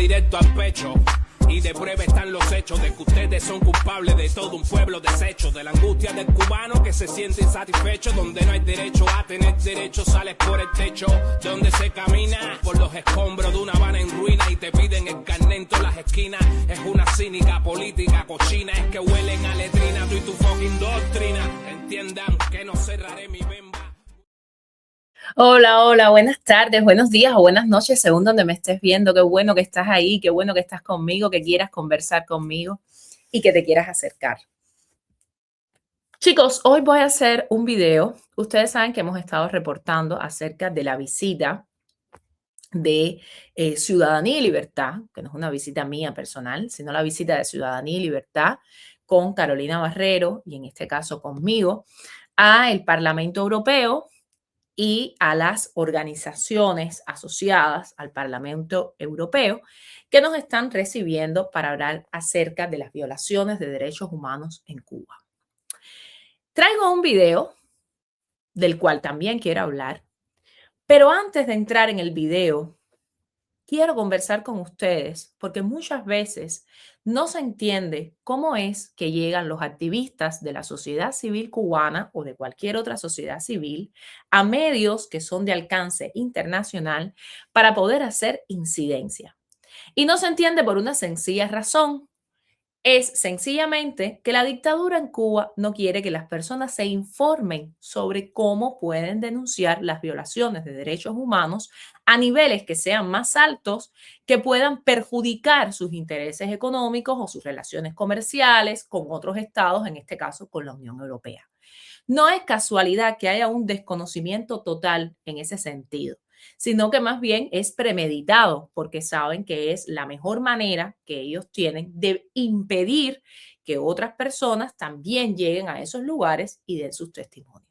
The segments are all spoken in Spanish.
directo al pecho. Y de prueba están los hechos de que ustedes son culpables de todo un pueblo deshecho, de la angustia del cubano que se siente insatisfecho, donde no hay derecho a tener derecho, sales por el techo, donde se camina por los escombros de una Habana en ruina y te piden el carnet en todas las esquinas. Es una cínica política cochina, es que huelen a letrina, tú y tu fucking doctrina. Entiendan que no cerraré mi bemba. Hola, hola, buenas tardes, buenos días o buenas noches, según donde me estés viendo. Qué bueno que estás ahí, qué bueno que estás conmigo, que quieras conversar conmigo y que te quieras acercar. Chicos, hoy voy a hacer un video. Ustedes saben que hemos estado reportando acerca de la visita de Ciudadanía y Libertad, que no es una visita mía personal, sino la visita de Ciudadanía y Libertad con Carolina Barrero y en este caso conmigo a el Parlamento Europeo y a las organizaciones asociadas al Parlamento Europeo que nos están recibiendo para hablar acerca de las violaciones de derechos humanos en Cuba. Traigo un video del cual también quiero hablar, pero antes de entrar en el video, quiero conversar con ustedes porque muchas veces no se entiende cómo es que llegan los activistas de la sociedad civil cubana o de cualquier otra sociedad civil a medios que son de alcance internacional para poder hacer incidencia. Y no se entiende por una sencilla razón. Es sencillamente que la dictadura en Cuba no quiere que las personas se informen sobre cómo pueden denunciar las violaciones de derechos humanos a niveles que sean más altos, que puedan perjudicar sus intereses económicos o sus relaciones comerciales con otros estados, en este caso con la Unión Europea. No es casualidad que haya un desconocimiento total en ese sentido, sino que más bien es premeditado porque saben que es la mejor manera que ellos tienen de impedir que otras personas también lleguen a esos lugares y den sus testimonios.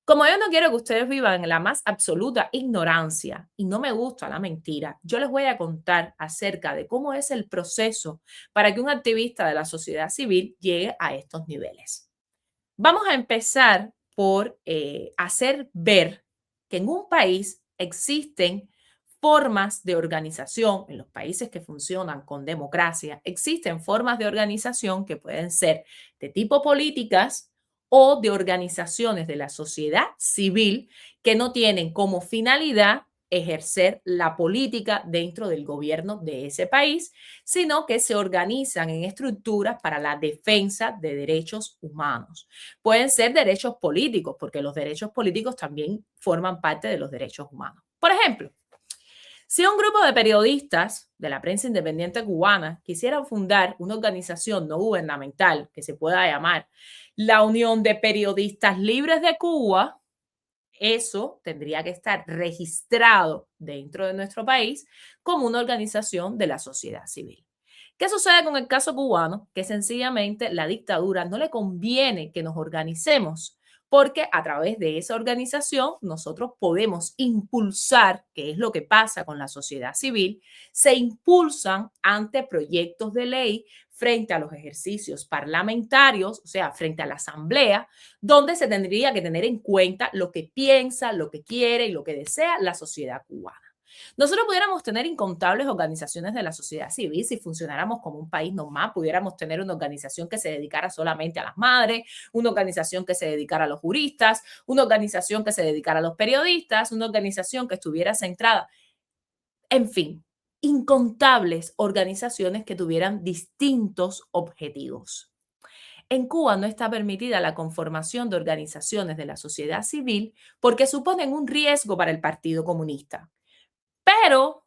Como yo no quiero que ustedes vivan en la más absoluta ignorancia y no me gusta la mentira, yo les voy a contar acerca de cómo es el proceso para que un activista de la sociedad civil llegue a estos niveles. Vamos a empezar por hacer ver que en un país existen formas de organización, en los países que funcionan con democracia, existen formas de organización que pueden ser de tipo políticas o de organizaciones de la sociedad civil que no tienen como finalidad ejercer la política dentro del gobierno de ese país, sino que se organizan en estructuras para la defensa de derechos humanos. Pueden ser derechos políticos, porque los derechos políticos también forman parte de los derechos humanos. Por ejemplo, si un grupo de periodistas de la prensa independiente cubana quisieran fundar una organización no gubernamental que se pueda llamar la Unión de Periodistas Libres de Cuba, eso tendría que estar registrado dentro de nuestro país como una organización de la sociedad civil. ¿Qué sucede con el caso cubano? Que sencillamente la dictadura no le conviene que nos organicemos porque a través de esa organización nosotros podemos impulsar, que es lo que pasa con la sociedad civil, se impulsan ante proyectos de ley frente a los ejercicios parlamentarios, o sea, frente a la asamblea, donde se tendría que tener en cuenta lo que piensa, lo que quiere y lo que desea la sociedad cubana. Nosotros pudiéramos tener incontables organizaciones de la sociedad civil si funcionáramos como un país normal, pudiéramos tener una organización que se dedicara solamente a las madres, una organización que se dedicara a los juristas, una organización que se dedicara a los periodistas, una organización que estuviera centrada, en fin, incontables organizaciones que tuvieran distintos objetivos. En Cuba no está permitida la conformación de organizaciones de la sociedad civil porque suponen un riesgo para el Partido Comunista. Pero,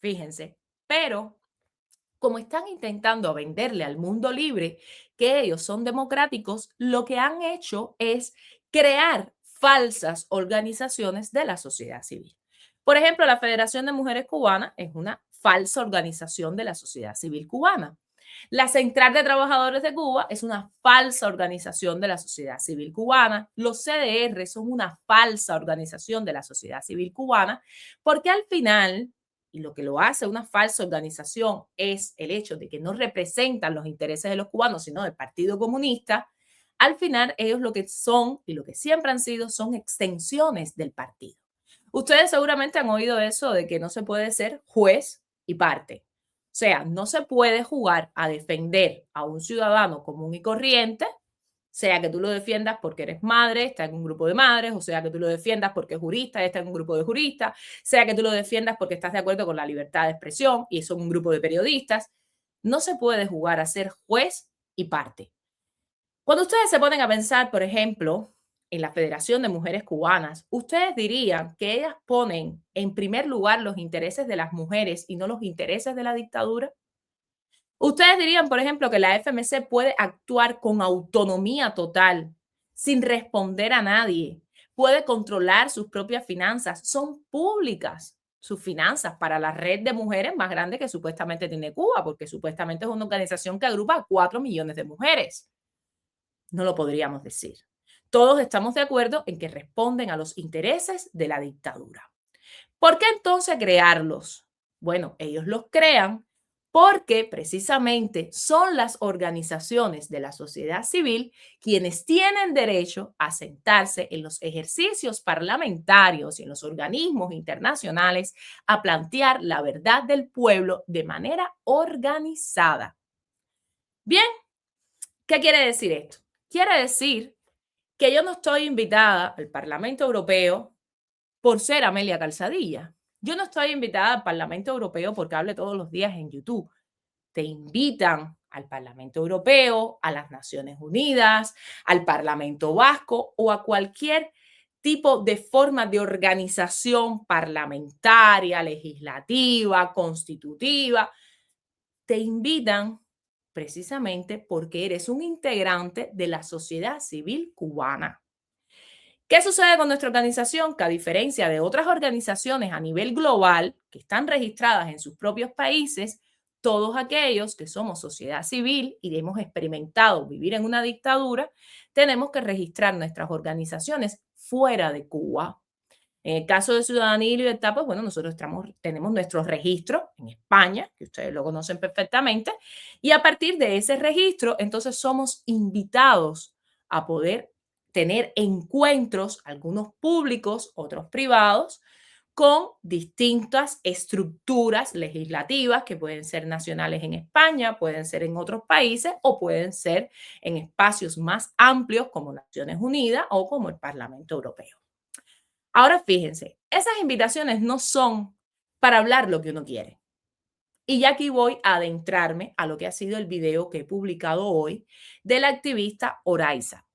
fíjense, como están intentando venderle al mundo libre que ellos son democráticos, lo que han hecho es crear falsas organizaciones de la sociedad civil. Por ejemplo, la Federación de Mujeres Cubanas es una falsa organización de la sociedad civil cubana. La Central de Trabajadores de Cuba es una falsa organización de la sociedad civil cubana. Los CDR son una falsa organización de la sociedad civil cubana, porque al final, y lo que lo hace una falsa organización es el hecho de que no representan los intereses de los cubanos, sino del Partido Comunista. Al final, ellos lo que son y lo que siempre han sido son extensiones del partido. Ustedes seguramente han oído eso de que no se puede ser juez y parte. sea, no se puede jugar a defender a un ciudadano común y corriente, sea que tú lo defiendas porque eres madre, está en un grupo de madres, o sea que tú lo defiendas porque es jurista, está en un grupo de juristas, sea que tú lo defiendas porque estás de acuerdo con la libertad de expresión y son un grupo de periodistas. No se puede jugar a ser juez y parte. Cuando ustedes se ponen a pensar, por ejemplo, en la Federación de Mujeres Cubanas, ustedes dirían que ellas ponen en primer lugar los intereses de las mujeres y no los intereses de la dictadura. Ustedes dirían, por ejemplo, que la FMC puede actuar con autonomía total, sin responder a nadie, puede controlar sus propias finanzas, son públicas sus finanzas para la red de mujeres más grande que supuestamente tiene Cuba, porque supuestamente es una organización que agrupa a 4 millones de mujeres. No lo podríamos decir. Todos estamos de acuerdo en que responden a los intereses de la dictadura. ¿Por qué entonces crearlos? Bueno, ellos los crean porque precisamente son las organizaciones de la sociedad civil quienes tienen derecho a sentarse en los ejercicios parlamentarios y en los organismos internacionales a plantear la verdad del pueblo de manera organizada. Bien, ¿qué quiere decir esto? Quiere decir que yo no estoy invitada al Parlamento Europeo por ser Amelia Calzadilla. Yo no estoy invitada al Parlamento Europeo porque hable todos los días en YouTube. Te invitan al Parlamento Europeo, a las Naciones Unidas, al Parlamento Vasco o a cualquier tipo de forma de organización parlamentaria, legislativa, constitutiva. Te invitan precisamente porque eres un integrante de la sociedad civil cubana. ¿Qué sucede con nuestra organización? Que a diferencia de otras organizaciones a nivel global que están registradas en sus propios países, todos aquellos que somos sociedad civil y hemos experimentado vivir en una dictadura, tenemos que registrar nuestras organizaciones fuera de Cuba. En el caso de Ciudadanía y Libertad, pues bueno, nosotros tenemos nuestro registro en España, que ustedes lo conocen perfectamente, y a partir de ese registro, entonces somos invitados a poder tener encuentros, algunos públicos, otros privados, con distintas estructuras legislativas que pueden ser nacionales en España, pueden ser en otros países o pueden ser en espacios más amplios como Naciones Unidas o como el Parlamento Europeo. Ahora fíjense, esas invitaciones no son para hablar lo que uno quiere. Y ya aquí voy a adentrarme a lo que ha sido el video que he publicado hoy de la activista Oraiza.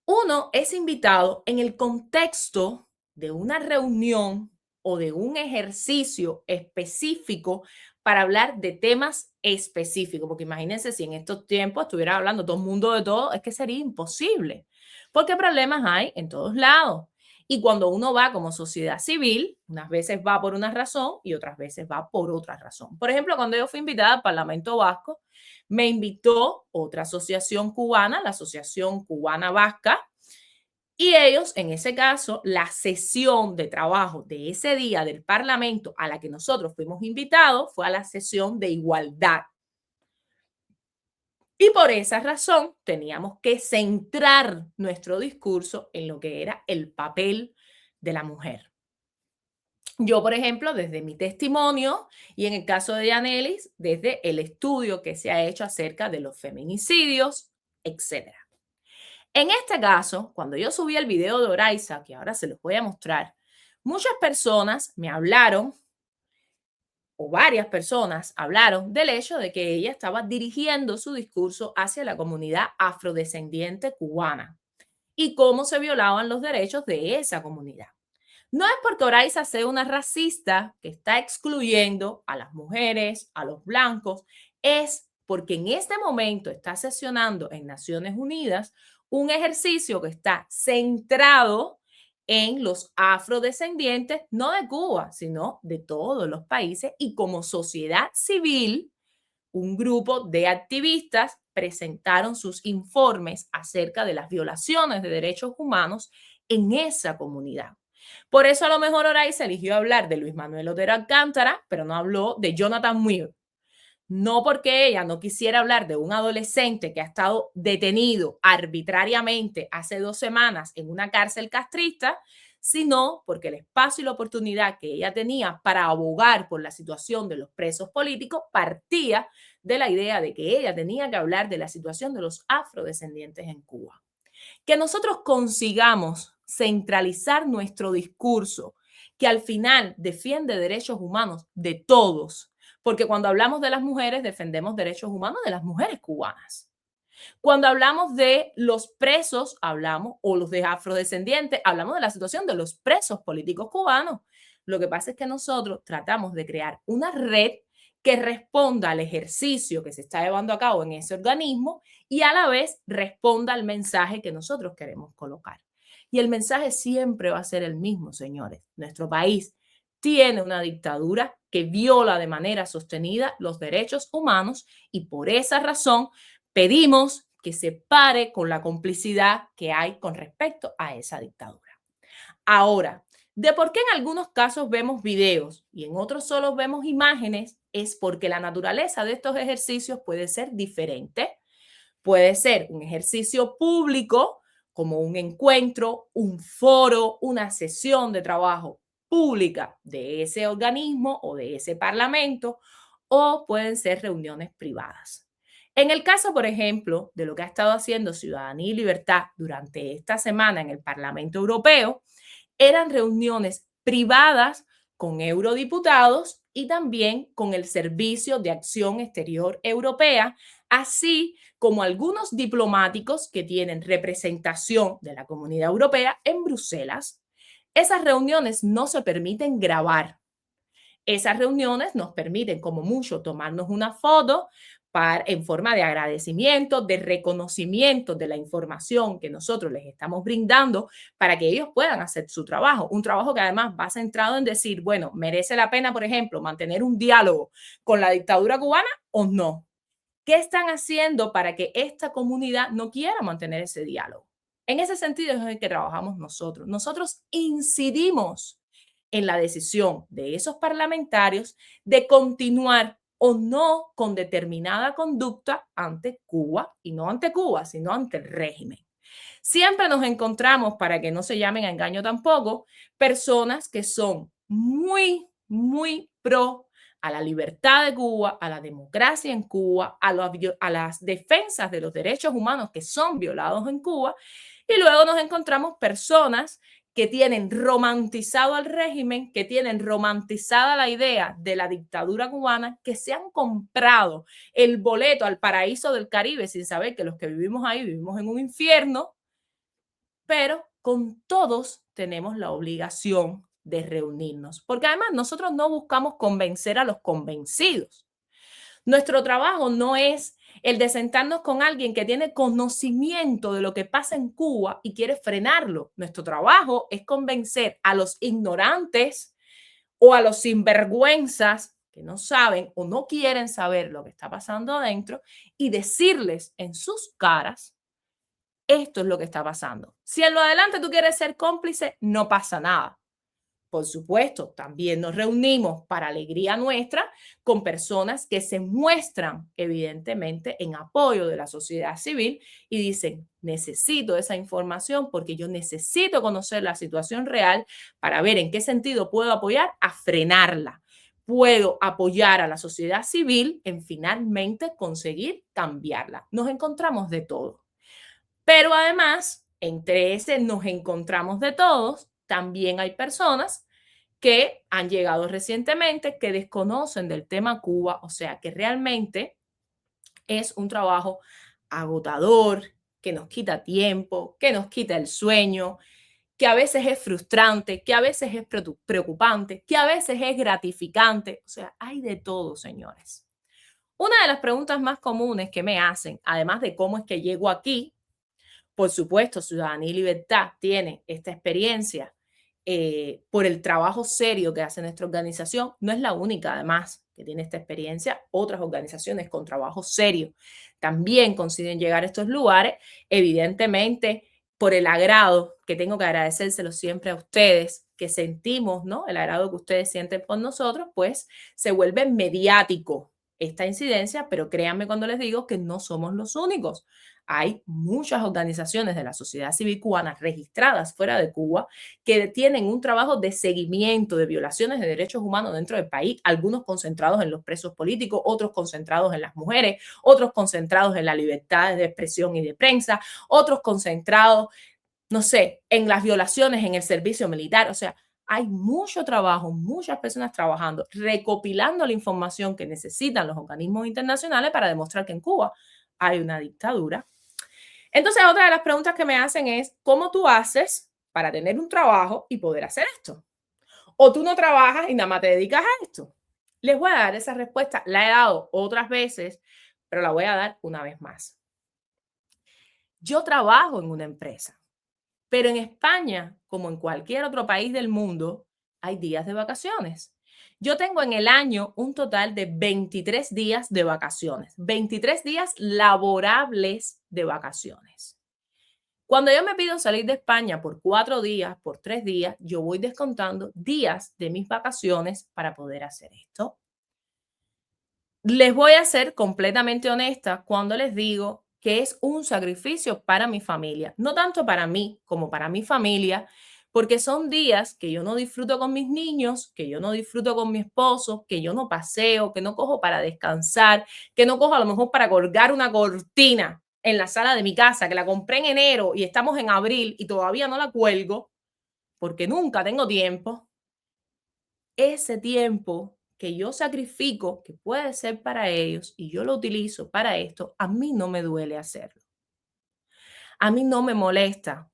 Uno es invitado en el contexto de una reunión o de un ejercicio específico para hablar de temas específicos, porque imagínense si en estos tiempos estuviera hablando todo el mundo de todo, es que sería imposible, porque problemas hay en todos lados. Y cuando uno va como sociedad civil, unas veces va por una razón y otras veces va por otra razón. Por ejemplo, cuando yo fui invitada al Parlamento Vasco, me invitó otra asociación cubana, la Asociación Cubana Vasca, y ellos, en ese caso, la sesión de trabajo de ese día del Parlamento a la que nosotros fuimos invitados fue a la sesión de igualdad. Y por esa razón teníamos que centrar nuestro discurso en lo que era el papel de la mujer. Yo, por ejemplo, desde mi testimonio y en el caso de Yanelis, desde el estudio que se ha hecho acerca de los feminicidios, etc. En este caso, cuando yo subí el video de Oraiza, que ahora se los voy a mostrar, muchas personas me hablaron o varias personas hablaron del hecho de que ella estaba dirigiendo su discurso hacia la comunidad afrodescendiente cubana y cómo se violaban los derechos de esa comunidad. No es porque Oraiza sea una racista que está excluyendo a las mujeres, a los blancos, es porque en este momento está sesionando en Naciones Unidas un ejercicio que está centrado en los afrodescendientes, no de Cuba, sino de todos los países, y como sociedad civil, un grupo de activistas presentaron sus informes acerca de las violaciones de derechos humanos en esa comunidad. Por eso a lo mejor Oraiza eligió hablar de Luis Manuel Otero Alcántara, pero no habló de Jonathan Muir. No porque ella no quisiera hablar de un adolescente que ha estado detenido arbitrariamente hace 2 semanas en una cárcel castrista, sino porque el espacio y la oportunidad que ella tenía para abogar por la situación de los presos políticos partía de la idea de que ella tenía que hablar de la situación de los afrodescendientes en Cuba. Que nosotros consigamos centralizar nuestro discurso, que al final defiende derechos humanos de todos, porque cuando hablamos de las mujeres, defendemos derechos humanos de las mujeres cubanas. Cuando hablamos de los presos, hablamos, o los de afrodescendientes, hablamos de la situación de los presos políticos cubanos. Lo que pasa es que nosotros tratamos de crear una red que responda al ejercicio que se está llevando a cabo en ese organismo y a la vez responda al mensaje que nosotros queremos colocar. Y el mensaje siempre va a ser el mismo, señores. Nuestro país tiene una dictadura que viola de manera sostenida los derechos humanos y por esa razón pedimos que se pare con la complicidad que hay con respecto a esa dictadura. Ahora, de por qué en algunos casos vemos videos y en otros solo vemos imágenes, es porque la naturaleza de estos ejercicios puede ser diferente. Puede ser un ejercicio público, como un encuentro, un foro, una sesión de trabajo pública de ese organismo o de ese parlamento, o pueden ser reuniones privadas. En el caso, por ejemplo, de lo que ha estado haciendo Ciudadanía y Libertad durante esta semana en el Parlamento Europeo, eran reuniones privadas con eurodiputados y también con el Servicio de Acción Exterior Europea, así como algunos diplomáticos que tienen representación de la Comunidad Europea en Bruselas. Esas reuniones no se permiten grabar. Esas reuniones nos permiten, como mucho, tomarnos una foto en forma de agradecimiento, de reconocimiento de la información que nosotros les estamos brindando para que ellos puedan hacer su trabajo. Un trabajo que además va centrado en decir, bueno, ¿merece la pena, por ejemplo, mantener un diálogo con la dictadura cubana o no? ¿Qué están haciendo para que esta comunidad no quiera mantener ese diálogo? En ese sentido es en el que trabajamos nosotros. Nosotros incidimos en la decisión de esos parlamentarios de continuar o no con determinada conducta ante Cuba, y no ante Cuba, sino ante el régimen. Siempre nos encontramos, para que no se llamen a engaño tampoco, personas que son muy pro a la libertad de Cuba, a la democracia en Cuba, a las defensas de los derechos humanos que son violados en Cuba, y luego nos encontramos personas que tienen romantizado al régimen, que tienen romantizada la idea de la dictadura cubana, que se han comprado el boleto al paraíso del Caribe sin saber que los que vivimos ahí vivimos en un infierno, pero con todos tenemos la obligación de reunirnos, porque además nosotros no buscamos convencer a los convencidos. Nuestro trabajo no es el de sentarnos con alguien que tiene conocimiento de lo que pasa en Cuba y quiere frenarlo. Nuestro trabajo es convencer a los ignorantes o a los sinvergüenzas que no saben o no quieren saber lo que está pasando adentro y decirles en sus caras, esto es lo que está pasando. Si en lo adelante tú quieres ser cómplice, no pasa nada. Por supuesto, también nos reunimos para alegría nuestra con personas que se muestran evidentemente en apoyo de la sociedad civil y dicen, necesito esa información porque yo necesito conocer la situación real para ver en qué sentido puedo apoyar a frenarla. Puedo apoyar a la sociedad civil en finalmente conseguir cambiarla. Nos encontramos de todo. Pero además, entre ese nos encontramos de todos, también hay personas que han llegado recientemente que desconocen del tema Cuba, o sea que realmente es un trabajo agotador, que nos quita tiempo, que nos quita el sueño, que a veces es frustrante, que a veces es preocupante, que a veces es gratificante, o sea, hay de todo, señores. Una de las preguntas más comunes que me hacen, además de cómo es que llego aquí, por supuesto, Ciudadanía y Libertad tiene esta experiencia por el trabajo serio que hace nuestra organización. No es la única, además, que tiene esta experiencia. Otras organizaciones con trabajo serio también consiguen llegar a estos lugares. Evidentemente, por el agrado, que tengo que agradecérselo siempre a ustedes, que sentimos, ¿no? El agrado que ustedes sienten por nosotros, pues se vuelve mediático esta incidencia, pero créanme cuando les digo que no somos los únicos. Hay muchas organizaciones de la sociedad civil cubana registradas fuera de Cuba que tienen un trabajo de seguimiento de violaciones de derechos humanos dentro del país, algunos concentrados en los presos políticos, otros concentrados en las mujeres, otros concentrados en la libertad de expresión y de prensa, otros concentrados, no sé, en las violaciones en el servicio militar. O sea, hay mucho trabajo, muchas personas trabajando, recopilando la información que necesitan los organismos internacionales para demostrar que en Cuba hay una dictadura. Entonces, otra de las preguntas que me hacen es, ¿cómo tú haces para tener un trabajo y poder hacer esto? O tú no trabajas y nada más te dedicas a esto. Les voy a dar esa respuesta. La he dado otras veces, pero la voy a dar una vez más. Yo trabajo en una empresa, pero en España, como en cualquier otro país del mundo, hay días de vacaciones. Yo tengo en el año un total de 23 días de vacaciones, 23 días laborables de vacaciones. Cuando yo me pido salir de España por 4 días, por 3 días, yo voy descontando días de mis vacaciones para poder hacer esto. Les voy a ser completamente honesta cuando les digo que es un sacrificio para mi familia, no tanto para mí como para mi familia, porque son días que yo no disfruto con mis niños, que yo no disfruto con mi esposo, que yo no paseo, que no cojo para descansar, que no cojo a lo mejor para colgar una cortina en la sala de mi casa, que la compré en enero y estamos en abril y todavía no la cuelgo porque nunca tengo tiempo. Ese tiempo que yo sacrifico, que puede ser para ellos, y yo lo utilizo para esto, a mí no me duele hacerlo. A mí no me molesta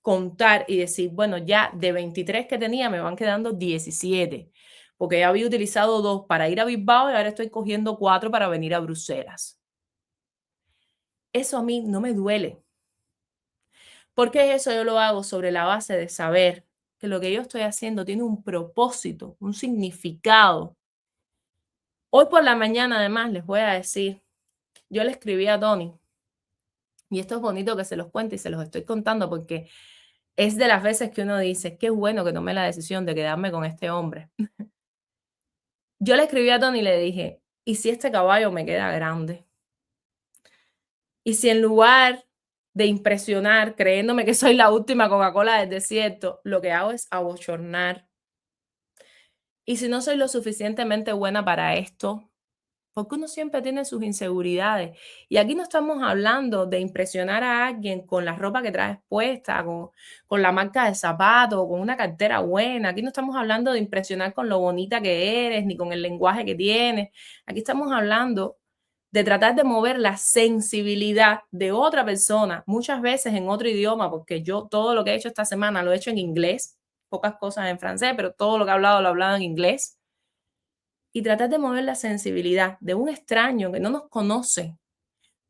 contar y decir, bueno, ya de 23 que tenía me van quedando 17, porque ya había utilizado 2 para ir a Bilbao y ahora estoy cogiendo 4 para venir a Bruselas. Eso a mí no me duele. Porque eso yo lo hago sobre la base de saber que lo que yo estoy haciendo tiene un propósito, un significado. Hoy por la mañana, además, les voy a decir, yo le escribí a Tony, y esto es bonito que se los cuente y se los estoy contando porque es de las veces que uno dice, qué bueno que tomé la decisión de quedarme con este hombre. Yo le escribí a Tony y le dije, ¿y si este caballo me queda grande? Y si en lugar de impresionar, creyéndome que soy la última Coca-Cola del desierto, lo que hago es abochornar. Y si no soy lo suficientemente buena para esto, porque uno siempre tiene sus inseguridades. Y aquí no estamos hablando de impresionar a alguien con la ropa que traes puesta, con la marca de zapatos, con una cartera buena. Aquí no estamos hablando de impresionar con lo bonita que eres, ni con el lenguaje que tienes. Aquí estamos hablando de tratar de mover la sensibilidad de otra persona, muchas veces en otro idioma, porque yo todo lo que he hecho esta semana lo he hecho en inglés, pocas cosas en francés, pero todo lo que he hablado lo he hablado en inglés. Y tratar de mover la sensibilidad de un extraño que no nos conoce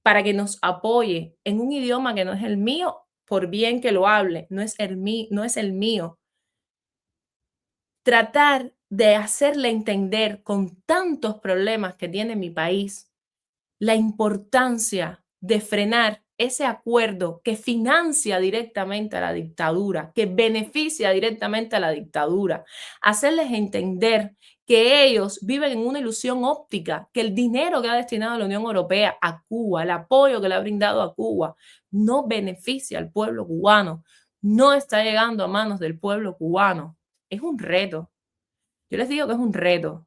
para que nos apoye en un idioma que no es el mío, por bien que lo hable, no es el mío. Tratar de hacerle entender con tantos problemas que tiene mi país la importancia de frenar ese acuerdo que financia directamente a la dictadura, que beneficia directamente a la dictadura, hacerles entender que ellos viven en una ilusión óptica, que el dinero que ha destinado la Unión Europea a Cuba, el apoyo que le ha brindado a Cuba, no beneficia al pueblo cubano, no está llegando a manos del pueblo cubano. Es un reto. Yo les digo que es un reto.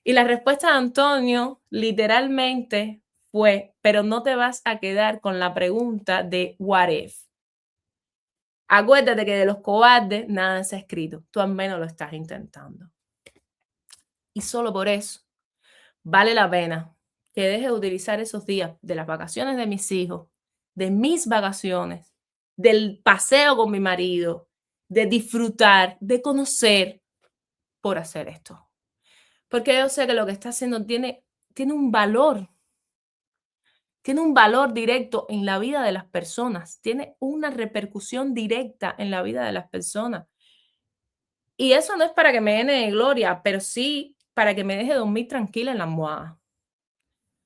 Y la respuesta de Antonio literalmente fue, pero no te vas a quedar con la pregunta de what if. Acuérdate que de los cobardes nada se ha escrito. Tú al menos lo estás intentando. Y solo por eso vale la pena que dejes de utilizar esos días de las vacaciones de mis hijos, de mis vacaciones, del paseo con mi marido, de disfrutar, de conocer, por hacer esto. Porque yo sé que lo que está haciendo tiene un valor. Tiene un valor directo en la vida de las personas. Tiene una repercusión directa en la vida de las personas. Y eso no es para que me llene de gloria, pero sí para que me deje dormir tranquila en la almohada.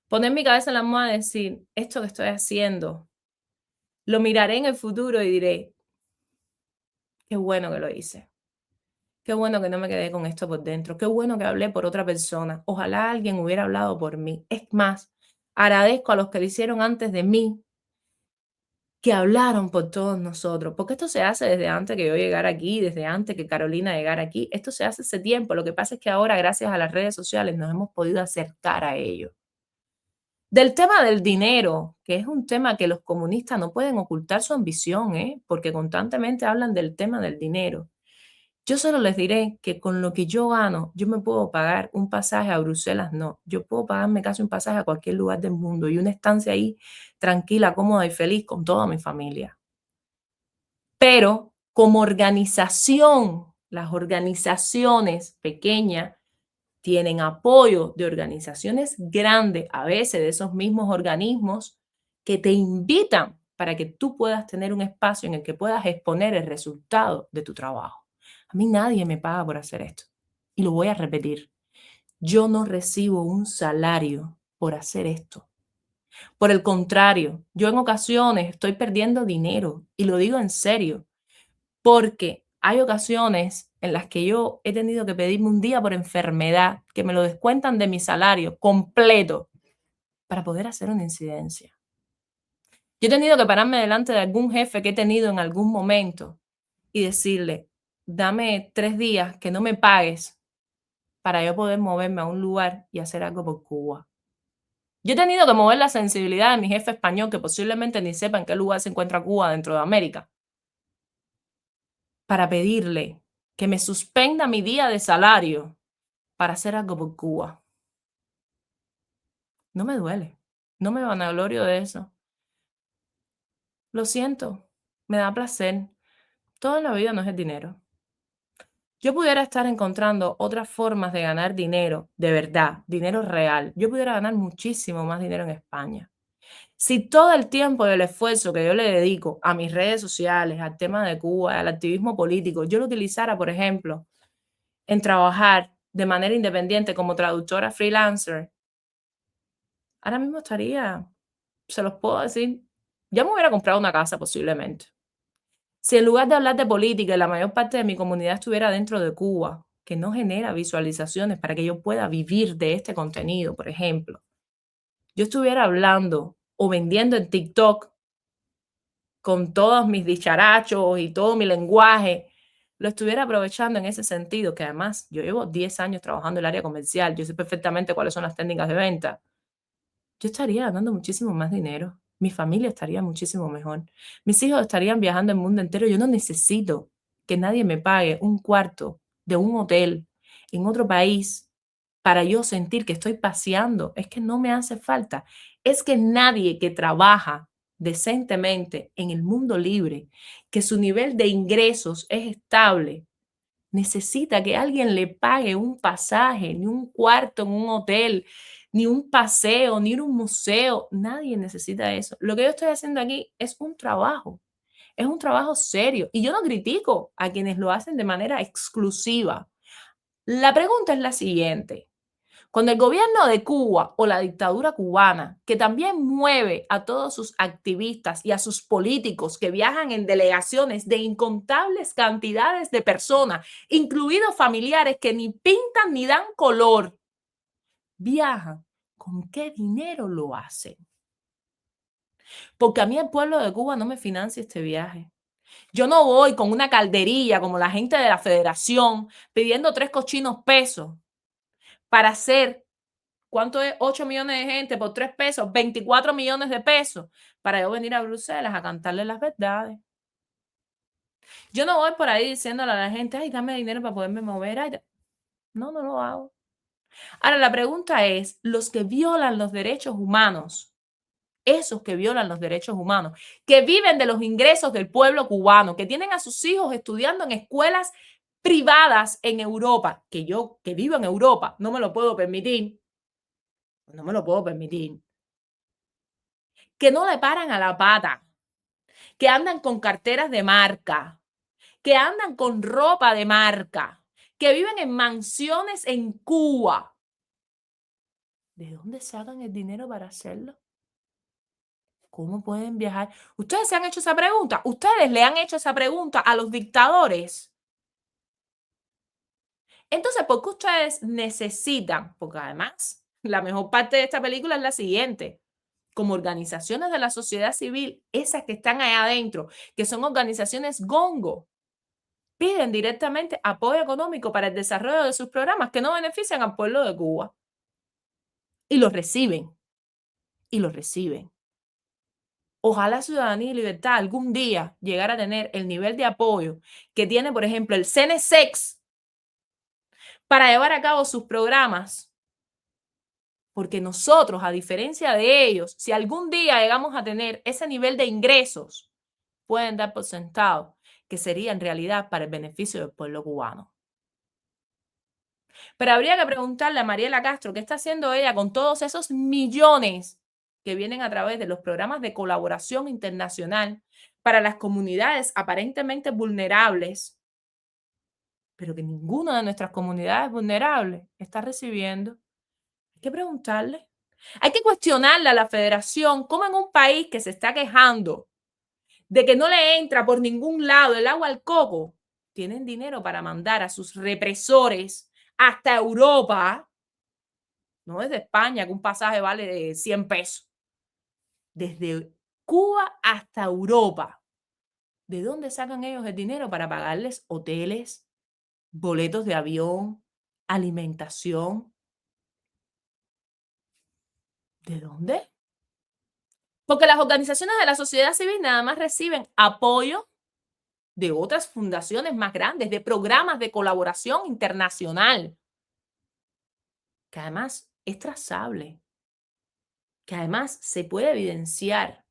Poner mi cabeza en la almohada y decir, esto que estoy haciendo, lo miraré en el futuro y diré, qué bueno que lo hice. Qué bueno que no me quedé con esto por dentro. Qué bueno que hablé por otra persona. Ojalá alguien hubiera hablado por mí. Es más, agradezco a los que lo hicieron antes de mí, que hablaron por todos nosotros, porque esto se hace desde antes que yo llegara aquí, desde antes que Carolina llegara aquí. Esto se hace hace tiempo. Lo que pasa es que ahora, gracias a las redes sociales, nos hemos podido acercar a ello. Del tema del dinero, que es un tema que los comunistas no pueden ocultar su ambición, porque constantemente hablan del tema del dinero. Yo solo les diré que con lo que yo gano, yo me puedo pagar un pasaje a Bruselas, no. Yo puedo pagarme casi un pasaje a cualquier lugar del mundo y una estancia ahí tranquila, cómoda y feliz con toda mi familia. Pero como organización, las organizaciones pequeñas tienen apoyo de organizaciones grandes, a veces de esos mismos organismos, que te invitan para que tú puedas tener un espacio en el que puedas exponer el resultado de tu trabajo. A mí nadie me paga por hacer esto. Y lo voy a repetir. Yo no recibo un salario por hacer esto. Por el contrario, yo en ocasiones estoy perdiendo dinero y lo digo en serio, porque hay ocasiones en las que yo he tenido que pedirme un día por enfermedad, que me lo descuentan de mi salario completo para poder hacer una incidencia. Yo he tenido que pararme delante de algún jefe que he tenido en algún momento y decirle, dame 3 días que no me pagues para yo poder moverme a un lugar y hacer algo por Cuba. Yo he tenido que mover la sensibilidad de mi jefe español, que posiblemente ni sepa en qué lugar se encuentra Cuba dentro de América, para pedirle que me suspenda mi día de salario para hacer algo por Cuba. No me duele, no me vanaglorio de eso. Lo siento, me da placer. Todo en la vida no es el dinero. Yo pudiera estar encontrando otras formas de ganar dinero, de verdad, dinero real. Yo pudiera ganar muchísimo más dinero en España. Si todo el tiempo y el esfuerzo que yo le dedico a mis redes sociales, al tema de Cuba, al activismo político, yo lo utilizara, por ejemplo, en trabajar de manera independiente como traductora freelancer, ahora mismo estaría, se los puedo decir, ya me hubiera comprado una casa posiblemente. Si en lugar de hablar de política, la mayor parte de mi comunidad estuviera dentro de Cuba, que no genera visualizaciones para que yo pueda vivir de este contenido, por ejemplo, yo estuviera hablando o vendiendo en TikTok con todos mis dicharachos y todo mi lenguaje, lo estuviera aprovechando en ese sentido, que además yo llevo 10 años trabajando en el área comercial, yo sé perfectamente cuáles son las técnicas de venta. Yo estaría ganando muchísimo más dinero, mi familia estaría muchísimo mejor, mis hijos estarían viajando el mundo entero. Yo no necesito que nadie me pague un cuarto de un hotel en otro país para yo sentir que estoy paseando. Es que no me hace falta. Es que nadie que trabaja decentemente en el mundo libre, que su nivel de ingresos es estable, necesita que alguien le pague un pasaje, ni un cuarto en un hotel, ni un paseo, ni ir a un museo. Nadie necesita eso. Lo que yo estoy haciendo aquí es un trabajo serio. Y yo no critico a quienes lo hacen de manera exclusiva. La pregunta es la siguiente. Cuando el gobierno de Cuba o la dictadura cubana, que también mueve a todos sus activistas y a sus políticos que viajan en delegaciones de incontables cantidades de personas, incluidos familiares que ni pintan ni dan color, viajan, ¿con qué dinero lo hacen? Porque a mí el pueblo de Cuba no me financia este viaje. Yo no voy con una calderilla como la gente de la federación pidiendo 3 cochinos pesos para hacer. ¿Cuánto es 8 millones de gente por 3 pesos? 24 millones de pesos para yo venir a Bruselas a cantarle las verdades. Yo no voy por ahí diciéndole a la gente, ay, dame dinero para poderme mover. Ay, no, no lo hago. Ahora, la pregunta es, los que violan los derechos humanos, esos que violan los derechos humanos, que viven de los ingresos del pueblo cubano, que tienen a sus hijos estudiando en escuelas privadas en Europa, que yo, que vivo en Europa, no me lo puedo permitir, no me lo puedo permitir, que no le paran a la pata, que andan con carteras de marca, que andan con ropa de marca, que viven en mansiones en Cuba. ¿De dónde sacan el dinero para hacerlo? ¿Cómo pueden viajar? ¿Ustedes se han hecho esa pregunta? ¿Ustedes le han hecho esa pregunta a los dictadores? Entonces, ¿por qué ustedes necesitan? Porque además, la mejor parte de esta película es la siguiente. Como organizaciones de la sociedad civil, esas que están allá adentro, que son organizaciones gongo, piden directamente apoyo económico para el desarrollo de sus programas que no benefician al pueblo de Cuba. Y los reciben, y los reciben. Ojalá Ciudadanía y Libertad algún día llegara a tener el nivel de apoyo que tiene, por ejemplo, el CNSEX para llevar a cabo sus programas. Porque nosotros, a diferencia de ellos, si algún día llegamos a tener ese nivel de ingresos, pueden dar por sentado que sería en realidad para el beneficio del pueblo cubano. Pero habría que preguntarle a Mariela Castro qué está haciendo ella con todos esos millones que vienen a través de los programas de colaboración internacional para las comunidades aparentemente vulnerables, pero que ninguna de nuestras comunidades vulnerables está recibiendo. Hay que preguntarle. Hay que cuestionarle a la federación cómo en un país que se está quejando de que no le entra por ningún lado el agua al coco, tienen dinero para mandar a sus represores hasta Europa, no desde España, que un pasaje vale 100 pesos, desde Cuba hasta Europa. ¿De dónde sacan ellos el dinero para pagarles hoteles, boletos de avión, alimentación? ¿De dónde? Porque las organizaciones de la sociedad civil nada más reciben apoyo de otras fundaciones más grandes, de programas de colaboración internacional, que además es trazable, que además se puede evidenciar.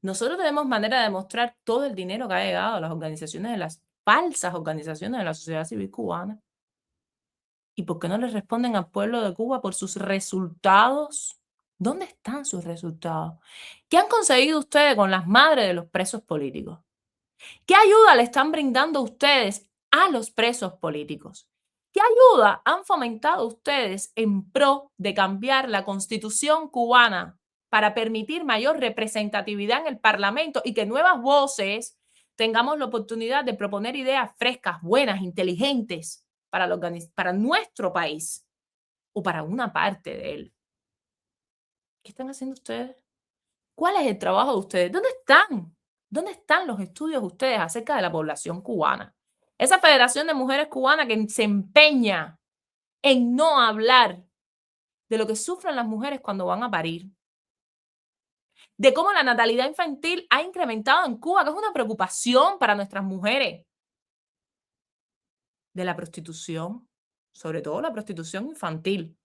Nosotros tenemos manera de demostrar todo el dinero que ha llegado a las organizaciones de las falsas organizaciones de la sociedad civil cubana. ¿Y por qué no le responden al pueblo de Cuba por sus resultados? ¿Dónde están sus resultados? ¿Qué han conseguido ustedes con las madres de los presos políticos? ¿Qué ayuda le están brindando ustedes a los presos políticos? ¿Qué ayuda han fomentado ustedes en pro de cambiar la Constitución cubana para permitir mayor representatividad en el Parlamento y que nuevas voces tengamos la oportunidad de proponer ideas frescas, buenas, inteligentes para nuestro país o para una parte de él? ¿Qué están haciendo ustedes? ¿Cuál es el trabajo de ustedes? ¿Dónde están? ¿Dónde están los estudios de ustedes acerca de la población cubana? Esa Federación de Mujeres Cubanas que se empeña en no hablar de lo que sufren las mujeres cuando van a parir, de cómo la natalidad infantil ha incrementado en Cuba, que es una preocupación para nuestras mujeres, de la prostitución, sobre todo la prostitución infantil.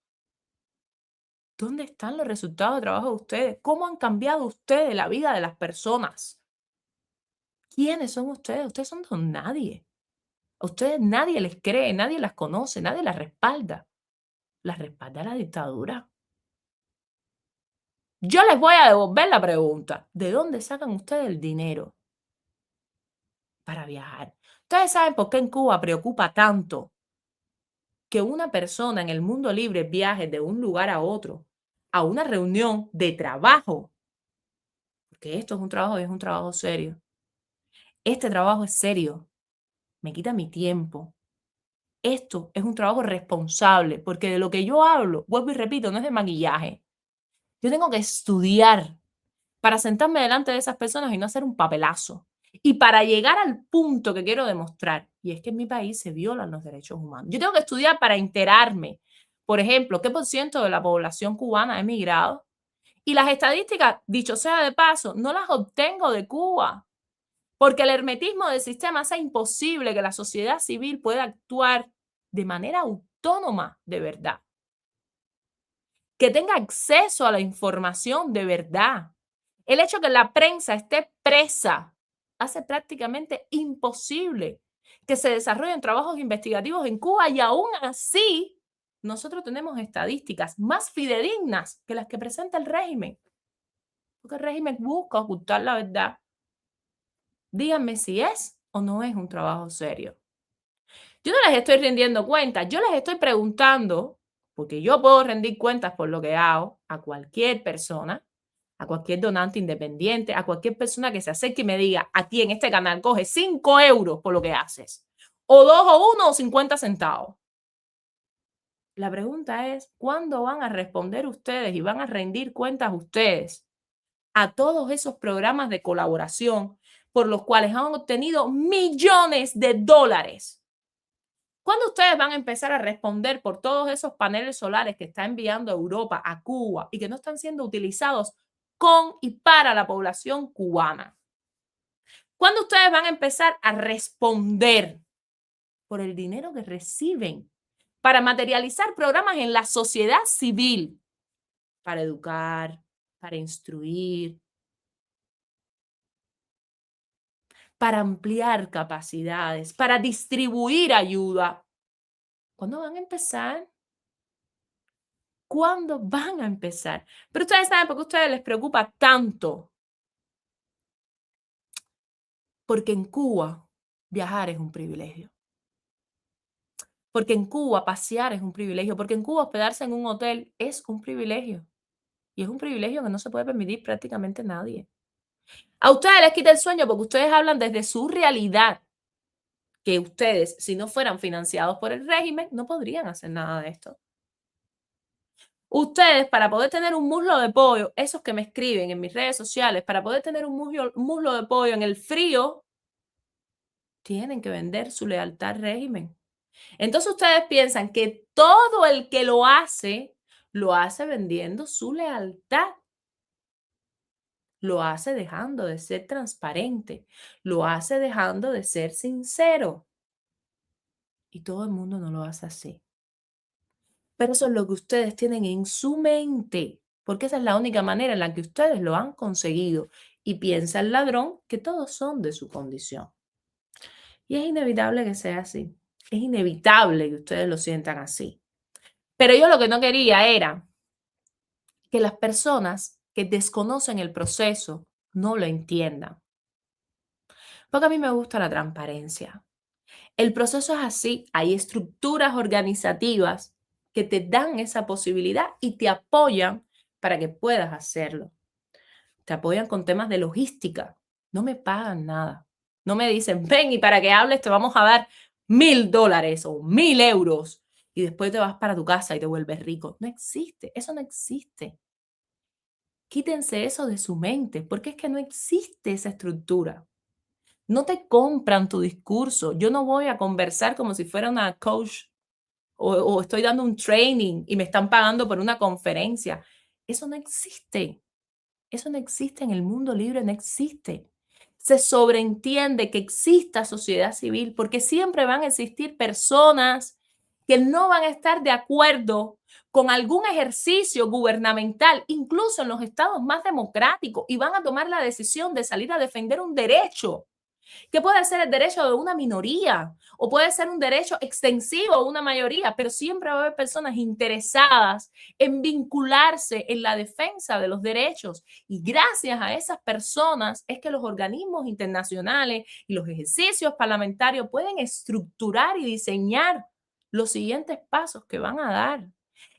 ¿Dónde están los resultados de trabajo de ustedes? ¿Cómo han cambiado ustedes la vida de las personas? ¿Quiénes son ustedes? Ustedes son don nadie. A ustedes nadie les cree, nadie las conoce, nadie las respalda. Las respalda la dictadura. Yo les voy a devolver la pregunta. ¿De dónde sacan ustedes el dinero para viajar? Ustedes saben por qué en Cuba preocupa tanto que una persona en el mundo libre viaje de un lugar a otro a una reunión de trabajo, porque esto es un trabajo serio. Este trabajo es serio, me quita mi tiempo. Esto es un trabajo responsable, porque de lo que yo hablo, vuelvo y repito, no es de maquillaje. Yo tengo que estudiar para sentarme delante de esas personas y no hacer un papelazo. Y para llegar al punto que quiero demostrar, y es que en mi país se violan los derechos humanos. Yo tengo que estudiar para enterarme, por ejemplo, qué por ciento de la población cubana ha emigrado. Y las estadísticas, dicho sea de paso, no las obtengo de Cuba, porque el hermetismo del sistema hace imposible que la sociedad civil pueda actuar de manera autónoma de verdad, que tenga acceso a la información de verdad. El hecho de que la prensa esté presa hace prácticamente imposible que se desarrollen trabajos investigativos en Cuba y aún así nosotros tenemos estadísticas más fidedignas que las que presenta el régimen, porque el régimen busca ocultar la verdad. Díganme si es o no es un trabajo serio. Yo no les estoy rindiendo cuentas, yo les estoy preguntando, porque yo puedo rendir cuentas por lo que hago a cualquier persona, a cualquier donante independiente, a cualquier persona que se acerque y me diga, a ti en este canal coge 5 euros por lo que haces, o 2 o 1 o 50 centavos. La pregunta es, ¿cuándo van a responder ustedes y van a rendir cuentas ustedes a todos esos programas de colaboración por los cuales han obtenido millones de dólares? ¿Cuándo ustedes van a empezar a responder por todos esos paneles solares que está enviando Europa a Cuba y que no están siendo utilizados con y para la población cubana? ¿Cuándo ustedes van a empezar a responder por el dinero que reciben para materializar programas en la sociedad civil, para educar, para instruir, para ampliar capacidades, para distribuir ayuda? ¿Cuándo van a empezar? ¿Cuándo van a empezar? Pero ustedes saben por qué a ustedes les preocupa tanto. Porque en Cuba viajar es un privilegio. Porque en Cuba pasear es un privilegio. Porque en Cuba hospedarse en un hotel es un privilegio. Y es un privilegio que no se puede permitir prácticamente nadie. A ustedes les quita el sueño porque ustedes hablan desde su realidad. Que ustedes, si no fueran financiados por el régimen, no podrían hacer nada de esto. Ustedes, para poder tener un muslo de pollo, esos que me escriben en mis redes sociales, para poder tener un muslo de pollo en el frío, tienen que vender su lealtad al régimen. Entonces ustedes piensan que todo el que lo hace vendiendo su lealtad, lo hace dejando de ser transparente, lo hace dejando de ser sincero. Y todo el mundo no lo hace así. Pero eso es lo que ustedes tienen en su mente, porque esa es la única manera en la que ustedes lo han conseguido. Y piensa el ladrón que todos son de su condición. Y es inevitable que sea así. Es inevitable que ustedes lo sientan así. Pero yo lo que no quería era que las personas que desconocen el proceso no lo entiendan. Porque a mí me gusta la transparencia. El proceso es así. Hay estructuras organizativas que te dan esa posibilidad y te apoyan para que puedas hacerlo. Te apoyan con temas de logística. No me pagan nada. No me dicen, ven y para que hables te vamos a dar $1,000 o 1,000 euros y después te vas para tu casa y te vuelves rico. No existe. Eso no existe. Quítense eso de su mente, porque es que no existe esa estructura. No te compran tu discurso. Yo no voy a conversar como si fuera una coach o estoy dando un training y me están pagando por una conferencia. Eso no existe. Eso no existe en el mundo libre, no existe. Se sobreentiende que exista sociedad civil porque siempre van a existir personas que no van a estar de acuerdo con algún ejercicio gubernamental, incluso en los estados más democráticos, y van a tomar la decisión de salir a defender un derecho que puede ser el derecho de una minoría o puede ser un derecho extensivo de una mayoría, pero siempre va a haber personas interesadas en vincularse en la defensa de los derechos. Y gracias a esas personas es que los organismos internacionales y los ejercicios parlamentarios pueden estructurar y diseñar los siguientes pasos que van a dar.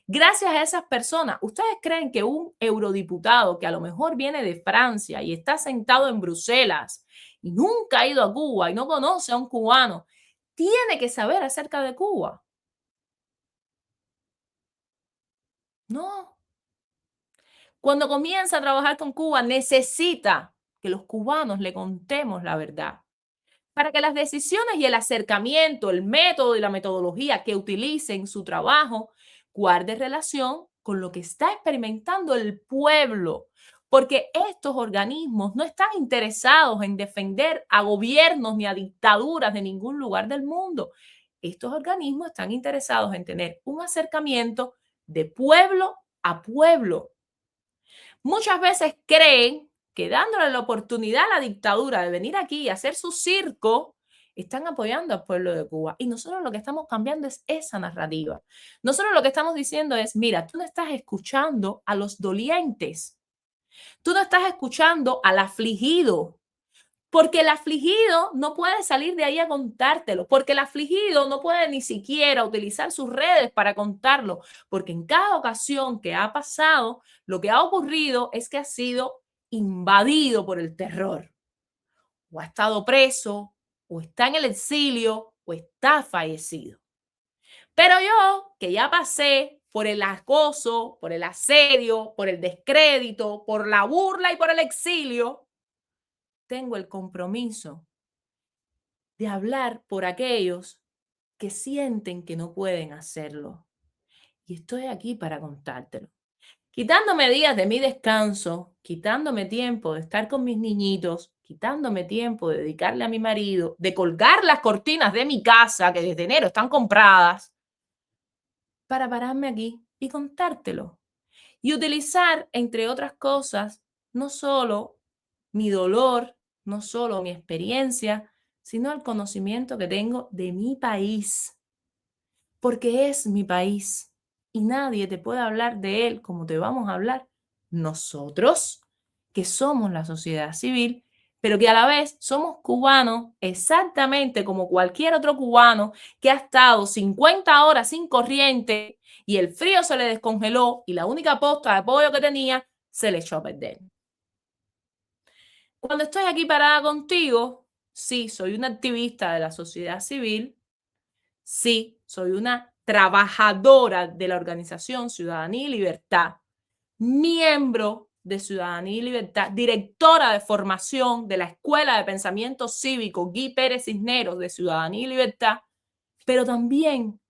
Gracias a esas personas, ¿ustedes creen que un eurodiputado que a lo mejor viene de Francia y está sentado en Bruselas y nunca ha ido a Cuba y no conoce a un cubano, tiene que saber acerca de Cuba? No. Cuando comienza a trabajar con Cuba, necesita que los cubanos le contemos la verdad, para que las decisiones y el acercamiento, el método y la metodología que utilice en su trabajo guarde relación con lo que está experimentando el pueblo, porque estos organismos no están interesados en defender a gobiernos ni a dictaduras de ningún lugar del mundo. Estos organismos están interesados en tener un acercamiento de pueblo a pueblo. Muchas veces creen que dándole la oportunidad a la dictadura de venir aquí y hacer su circo, están apoyando al pueblo de Cuba. Y nosotros lo que estamos cambiando es esa narrativa. Nosotros lo que estamos diciendo es, mira, tú no estás escuchando a los dolientes. Tú no estás escuchando al afligido. Porque el afligido no puede salir de ahí a contártelo, porque el afligido no puede ni siquiera utilizar sus redes para contarlo, porque en cada ocasión que ha pasado, lo que ha ocurrido es que ha sido invadido por el terror, o ha estado preso, o está en el exilio, o está fallecido. Pero yo, que ya pasé por el acoso, por el asedio, por el descrédito, por la burla y por el exilio, tengo el compromiso de hablar por aquellos que sienten que no pueden hacerlo. Y estoy aquí para contártelo. Quitándome días de mi descanso, quitándome tiempo de estar con mis niñitos, quitándome tiempo de dedicarle a mi marido, de colgar las cortinas de mi casa, que desde enero están compradas, para pararme aquí y contártelo. Y utilizar, entre otras cosas, no solo mi dolor, no solo mi experiencia, sino el conocimiento que tengo de mi país, porque es mi país y nadie te puede hablar de él como te vamos a hablar nosotros, que somos la sociedad civil, pero que a la vez somos cubanos exactamente como cualquier otro cubano que ha estado 50 horas sin corriente y el frío se le descongeló y la única posta de pollo que tenía se le echó a perder. Cuando estoy aquí parada contigo, sí, soy una activista de la sociedad civil. Sí, soy una trabajadora de la organización Ciudadanía y Libertad, miembro de Ciudadanía y Libertad, directora de formación de la Escuela de Pensamiento Cívico Guy Pérez Cisneros de Ciudadanía y Libertad, pero también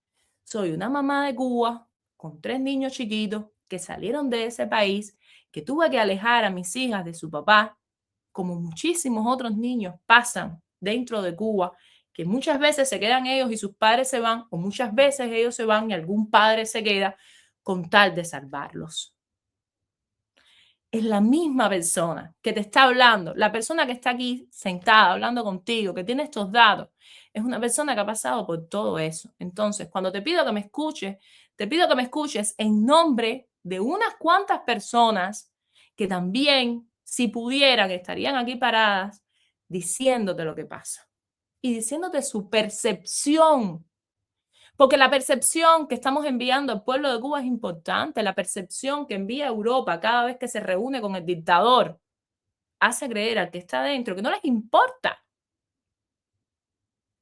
soy una mamá de Cuba con 3 niños chiquitos que salieron de ese país, que tuve que alejar a mis hijas de su papá, como muchísimos otros niños pasan dentro de Cuba, que muchas veces se quedan ellos y sus padres se van, o muchas veces ellos se van y algún padre se queda con tal de salvarlos. Es la misma persona que te está hablando, la persona que está aquí sentada hablando contigo, que tiene estos datos, es una persona que ha pasado por todo eso. Entonces, cuando te pido que me escuches, te pido que me escuches en nombre de unas cuantas personas que también, si pudieran, estarían aquí paradas diciéndote lo que pasa y diciéndote su percepción, porque la percepción que estamos enviando al pueblo de Cuba es importante. La percepción que envía Europa cada vez que se reúne con el dictador hace creer al que está adentro que no les importa.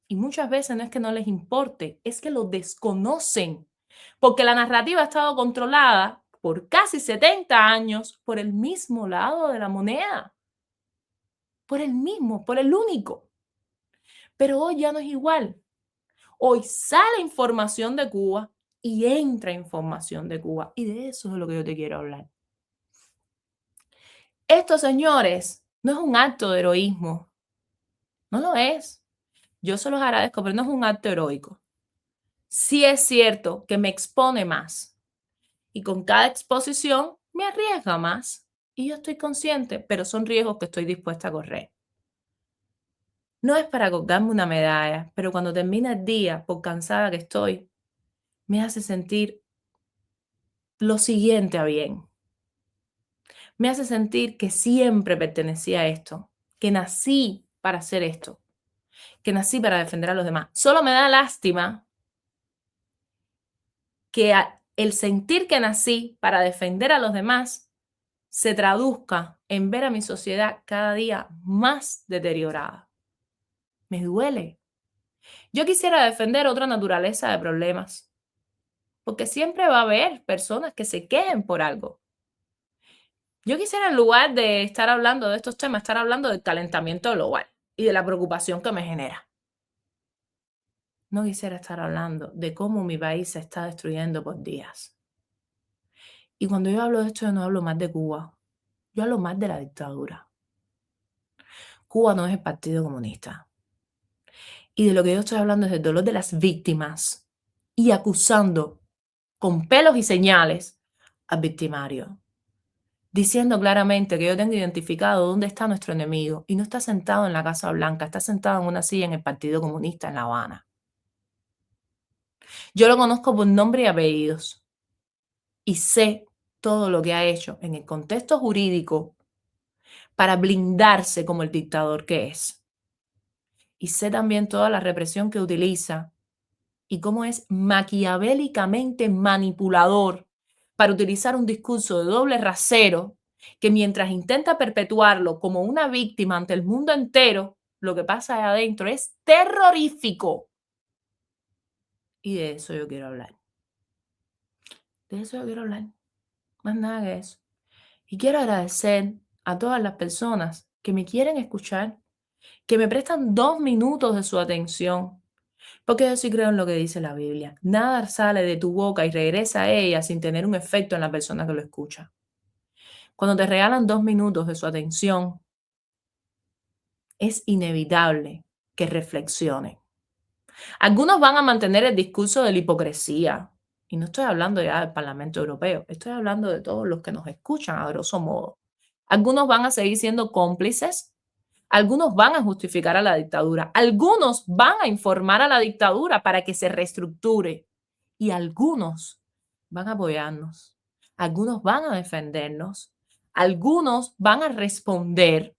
Y muchas veces no es que no les importe, es que lo desconocen, porque la narrativa ha estado controlada por casi 70 años por el mismo lado de la moneda, por el mismo, por el único. Pero hoy ya no es igual. Hoy sale información de Cuba y entra información de Cuba. Y de eso es de lo que yo te quiero hablar. Esto, señores, no es un acto de heroísmo. No lo es. Yo se los agradezco, pero no es un acto heroico. Sí es cierto que me expone más. Y con cada exposición me arriesga más. Y yo estoy consciente, pero son riesgos que estoy dispuesta a correr. No es para colgarme una medalla, pero cuando termina el día, por cansada que estoy, me hace sentir lo siguiente a bien. Me hace sentir que siempre pertenecía a esto, que nací para hacer esto, que nací para defender a los demás. Solo me da lástima que el sentir que nací para defender a los demás se traduzca en ver a mi sociedad cada día más deteriorada. Me duele. Yo quisiera defender otra naturaleza de problemas, porque siempre va a haber personas que se quejen por algo. Yo quisiera, en lugar de estar hablando de estos temas, estar hablando del calentamiento global y de la preocupación que me genera. No quisiera estar hablando de cómo mi país se está destruyendo por días. Y cuando yo hablo de esto, yo no hablo más de Cuba. Yo hablo más de la dictadura. Cuba no es el Partido Comunista. Y de lo que yo estoy hablando es del dolor de las víctimas y acusando con pelos y señales al victimario, diciendo claramente que yo tengo identificado dónde está nuestro enemigo y no está sentado en la Casa Blanca, está sentado en una silla en el Partido Comunista en La Habana. Yo lo conozco por nombre y apellidos y sé todo lo que ha hecho en el contexto jurídico para blindarse como el dictador que es. Y sé también toda la represión que utiliza y cómo es maquiavélicamente manipulador para utilizar un discurso de doble rasero que mientras intenta perpetuarlo como una víctima ante el mundo entero, lo que pasa ahí adentro es terrorífico. Y de eso yo quiero hablar. De eso yo quiero hablar. Más nada que eso. Y quiero agradecer a todas las personas que me quieren escuchar, que me prestan 2 minutos de su atención. Porque yo sí creo en lo que dice la Biblia. Nada sale de tu boca y regresa a ella sin tener un efecto en la persona que lo escucha. Cuando te regalan 2 minutos de su atención, es inevitable que reflexionen. Algunos van a mantener el discurso de la hipocresía. Y no estoy hablando ya del Parlamento Europeo, estoy hablando de todos los que nos escuchan a grosso modo. Algunos van a seguir siendo cómplices, algunos van a justificar a la dictadura, algunos van a informar a la dictadura para que se reestructure y algunos van a apoyarnos, algunos van a defendernos, algunos van a responder.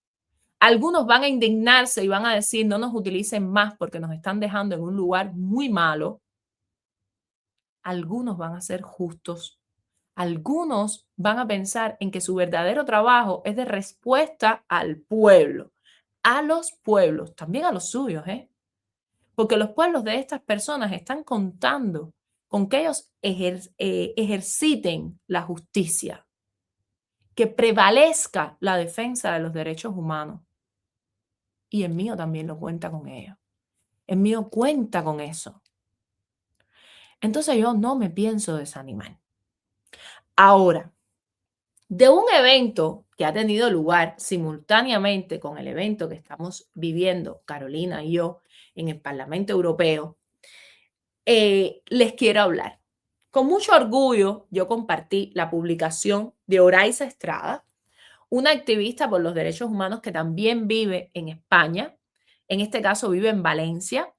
Algunos van a indignarse y van a decir, no nos utilicen más porque nos están dejando en un lugar muy malo. Algunos van a ser justos. Algunos van a pensar en que su verdadero trabajo es de respuesta al pueblo, a los pueblos, también a los suyos, ¿eh? Porque los pueblos de estas personas están contando con que ellos ejerciten la justicia, que prevalezca la defensa de los derechos humanos. Y el mío también lo cuenta con ello. El mío cuenta con eso. Entonces yo no me pienso desanimar. Ahora, de un evento que ha tenido lugar simultáneamente con el evento que estamos viviendo, Carolina y yo, en el Parlamento Europeo, les quiero hablar. Con mucho orgullo yo compartí la publicación de Oraiza Estrada, una activista por los derechos humanos que también vive en España, en este caso vive en Valencia,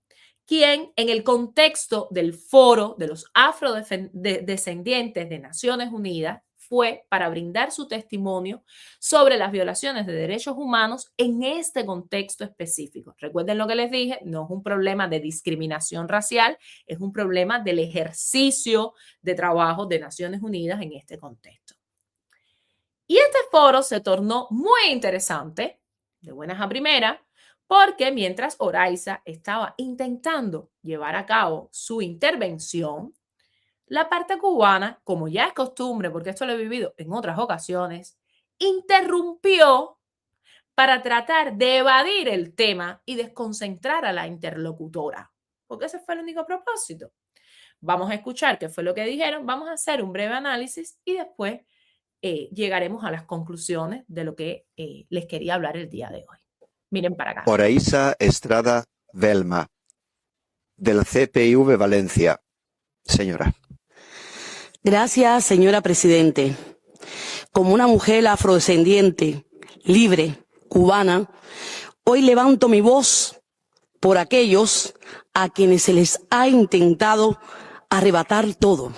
quien en el contexto del foro de los afrodescendientes de Naciones Unidas fue para brindar su testimonio sobre las violaciones de derechos humanos en este contexto específico. Recuerden lo que les dije, no es un problema de discriminación racial, es un problema del ejercicio de trabajo de Naciones Unidas en este contexto. Y este foro se tornó muy interesante, de buenas a primeras, porque mientras Oraiza estaba intentando llevar a cabo su intervención, la parte cubana, como ya es costumbre, porque esto lo he vivido en otras ocasiones, interrumpió para tratar de evadir el tema y desconcentrar a la interlocutora, porque ese fue el único propósito. Vamos a escuchar qué fue lo que dijeron, vamos a hacer un breve análisis y después llegaremos a las conclusiones de lo que les quería hablar el día de hoy. Miren para acá. Oraiza Estrada Velma, del CPIV Valencia. Señora. Gracias, señora Presidente. Como una mujer afrodescendiente, libre, cubana, hoy levanto mi voz por aquellos a quienes se les ha intentado arrebatar todo: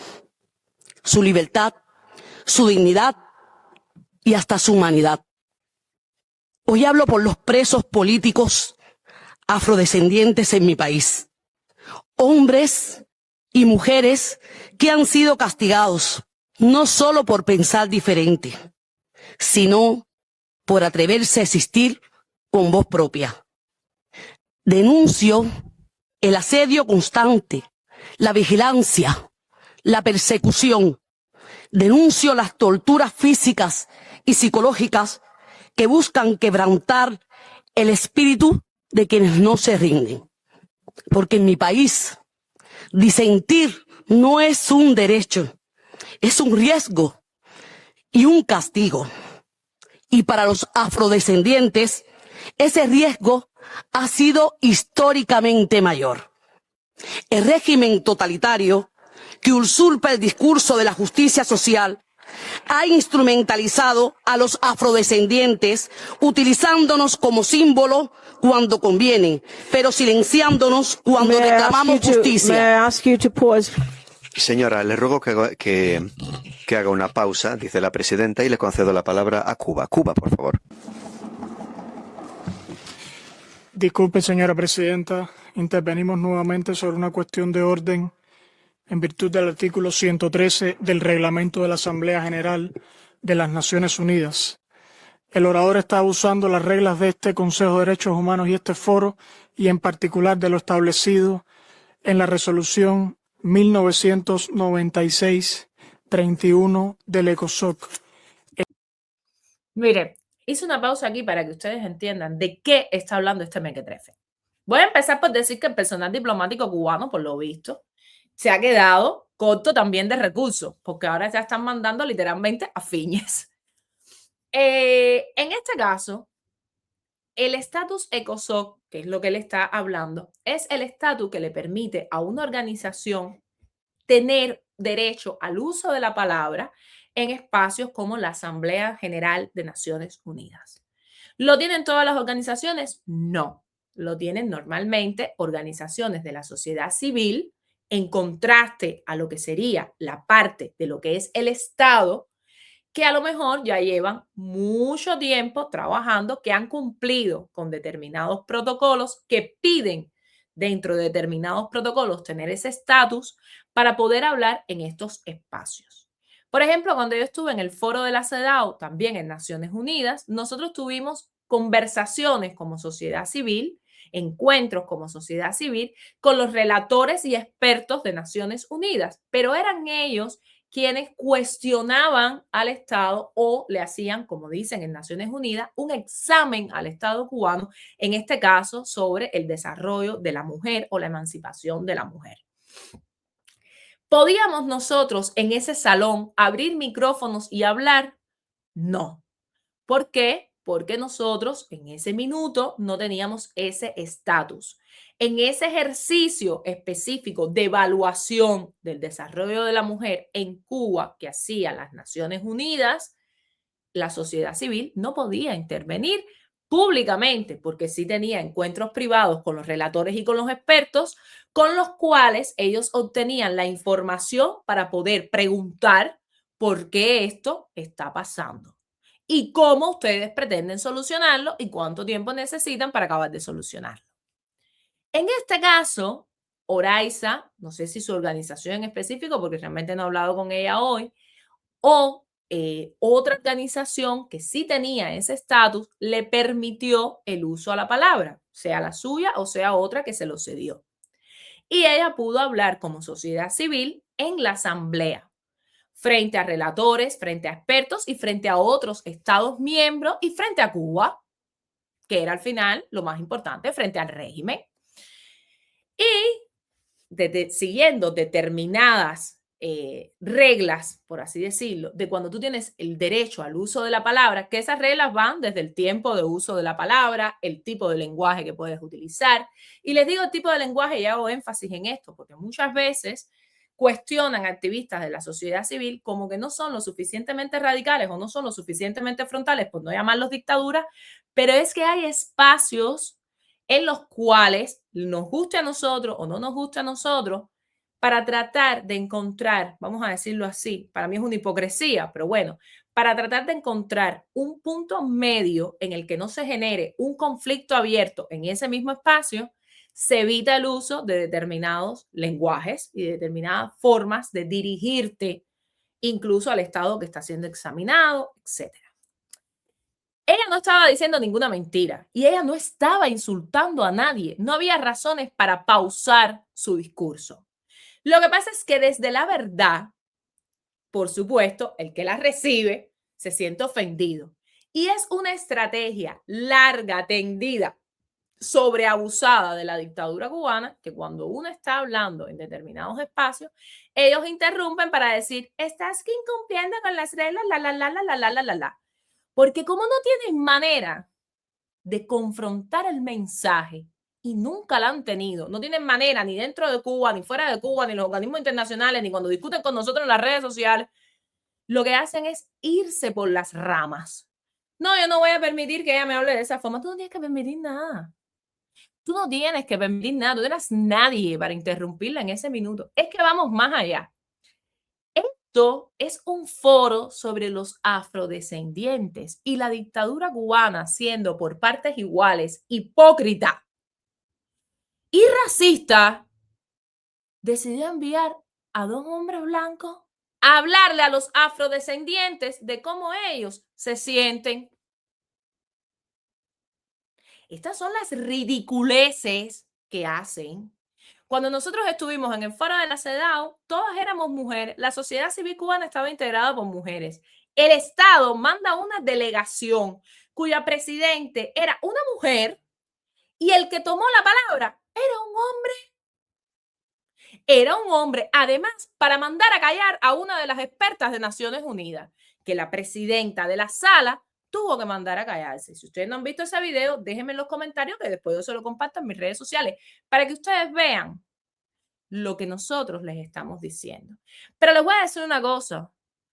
su libertad, su dignidad y hasta su humanidad. Hoy hablo por los presos políticos afrodescendientes en mi país, hombres y mujeres que han sido castigados no solo por pensar diferente, sino por atreverse a existir con voz propia. Denuncio el asedio constante, la vigilancia, la persecución. Denuncio las torturas físicas y psicológicas que buscan quebrantar el espíritu de quienes no se rinden. Porque en mi país, disentir no es un derecho, es un riesgo y un castigo. Y para los afrodescendientes, ese riesgo ha sido históricamente mayor. El régimen totalitario que usurpa el discurso de la justicia social ha instrumentalizado a los afrodescendientes utilizándonos como símbolo cuando conviene, pero silenciándonos cuando reclamamos justicia. Señora, le ruego que haga una pausa, dice la presidenta, y le concedo la palabra a Cuba. Cuba, por favor. Disculpe, señora presidenta, intervenimos nuevamente sobre una cuestión de orden en virtud del artículo 113 del Reglamento de la Asamblea General de las Naciones Unidas. El orador está abusando las reglas de este Consejo de Derechos Humanos y este foro, y en particular de lo establecido en la resolución 1996-31 del ECOSOC. Mire, hice una pausa aquí para que ustedes entiendan de qué está hablando este mequetrefe. Voy a empezar por decir que el personal diplomático cubano, por lo visto, se ha quedado corto también de recursos, porque ahora ya están mandando literalmente a Fiñes. En este caso, el estatus ECOSOC, que es lo que él está hablando, es el estatus que le permite a una organización tener derecho al uso de la palabra en espacios como la Asamblea General de Naciones Unidas. ¿Lo tienen todas las organizaciones? No. Lo tienen normalmente organizaciones de la sociedad civil, en contraste a lo que sería la parte de lo que es el Estado, que a lo mejor ya llevan mucho tiempo trabajando, que han cumplido con determinados protocolos, que piden dentro de determinados protocolos tener ese estatus para poder hablar en estos espacios. Por ejemplo, cuando yo estuve en el foro de la CEDAW, también en Naciones Unidas, nosotros tuvimos conversaciones como sociedad civil, encuentros como sociedad civil con los relatores y expertos de Naciones Unidas, pero eran ellos quienes cuestionaban al Estado o le hacían, como dicen en Naciones Unidas, un examen al Estado cubano, en este caso sobre el desarrollo de la mujer o la emancipación de la mujer. ¿Podíamos nosotros en ese salón abrir micrófonos y hablar? No. ¿Por qué? Porque nosotros en ese minuto no teníamos ese estatus. En ese ejercicio específico de evaluación del desarrollo de la mujer en Cuba que hacía las Naciones Unidas, la sociedad civil no podía intervenir públicamente porque sí tenía encuentros privados con los relatores y con los expertos, con los cuales ellos obtenían la información para poder preguntar por qué esto está pasando y cómo ustedes pretenden solucionarlo y cuánto tiempo necesitan para acabar de solucionarlo. En este caso, Oraiza, no sé si su organización en específico, porque realmente no he hablado con ella hoy, o otra organización que sí tenía ese estatus, le permitió el uso a la palabra, sea la suya o sea otra que se lo cedió. Y ella pudo hablar como sociedad civil en la asamblea, frente a relatores, frente a expertos y frente a otros estados miembros y frente a Cuba, que era al final lo más importante, frente al régimen. Y siguiendo determinadas reglas, por así decirlo, de cuando tú tienes el derecho al uso de la palabra, que esas reglas van desde el tiempo de uso de la palabra, el tipo de lenguaje que puedes utilizar. Y les digo el tipo de lenguaje y hago énfasis en esto, porque muchas veces cuestionan activistas de la sociedad civil como que no son lo suficientemente radicales o no son lo suficientemente frontales, por no llamarlos dictaduras, pero es que hay espacios en los cuales nos guste a nosotros o no nos guste a nosotros, para tratar de encontrar, vamos a decirlo así, para mí es una hipocresía, pero bueno, para tratar de encontrar un punto medio en el que no se genere un conflicto abierto en ese mismo espacio, se evita el uso de determinados lenguajes y de determinadas formas de dirigirte incluso al Estado que está siendo examinado, etcétera. Ella no estaba diciendo ninguna mentira y ella no estaba insultando a nadie. No había razones para pausar su discurso. Lo que pasa es que desde la verdad, por supuesto, el que la recibe se siente ofendido. Y es una estrategia larga, tendida, sobreabusada de la dictadura cubana, que cuando uno está hablando en determinados espacios, ellos interrumpen para decir, estás incumpliendo con las reglas, la. Porque como no tienen manera de confrontar el mensaje y nunca la han tenido, no tienen manera ni dentro de Cuba, ni fuera de Cuba, ni en los organismos internacionales, ni cuando discuten con nosotros en las redes sociales, lo que hacen es irse por las ramas. No, yo no voy a permitir que ella me hable de esa forma. Tú no tienes que permitir nada. Tú no tienes que permitir nada. Tú no eres nadie para interrumpirla en ese minuto. Es que vamos más allá. Esto es un foro sobre los afrodescendientes y la dictadura cubana, siendo por partes iguales hipócrita y racista, decidió enviar a dos hombres blancos a hablarle a los afrodescendientes de cómo ellos se sienten. Estas son las ridiculeces que hacen Cuando nosotros estuvimos en el foro de la CEDAW, todas éramos mujeres. La sociedad civil cubana estaba integrada por mujeres. El Estado manda una delegación cuya presidente era una mujer y el que tomó la palabra era un hombre. Era un hombre, además, para mandar a callar a una de las expertas de Naciones Unidas, que la presidenta de la sala tuvo que mandar a callarse. Si ustedes no han visto ese video, déjenme en los comentarios que después yo se lo comparto en mis redes sociales para que ustedes vean lo que nosotros les estamos diciendo. Pero les voy a decir una cosa.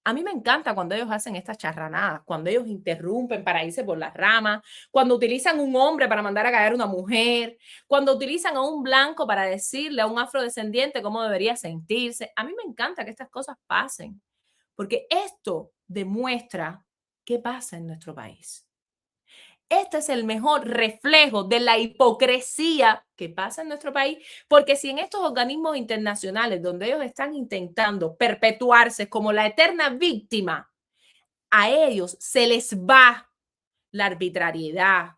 A mí me encanta cuando ellos hacen estas charranadas, cuando ellos interrumpen para irse por las ramas, cuando utilizan un hombre para mandar a callar a una mujer, cuando utilizan a un blanco para decirle a un afrodescendiente cómo debería sentirse. A mí me encanta que estas cosas pasen, porque esto demuestra qué pasa en nuestro país. Este es el mejor reflejo de la hipocresía que pasa en nuestro país, porque si en estos organismos internacionales donde ellos están intentando perpetuarse como la eterna víctima, a ellos se les va la arbitrariedad,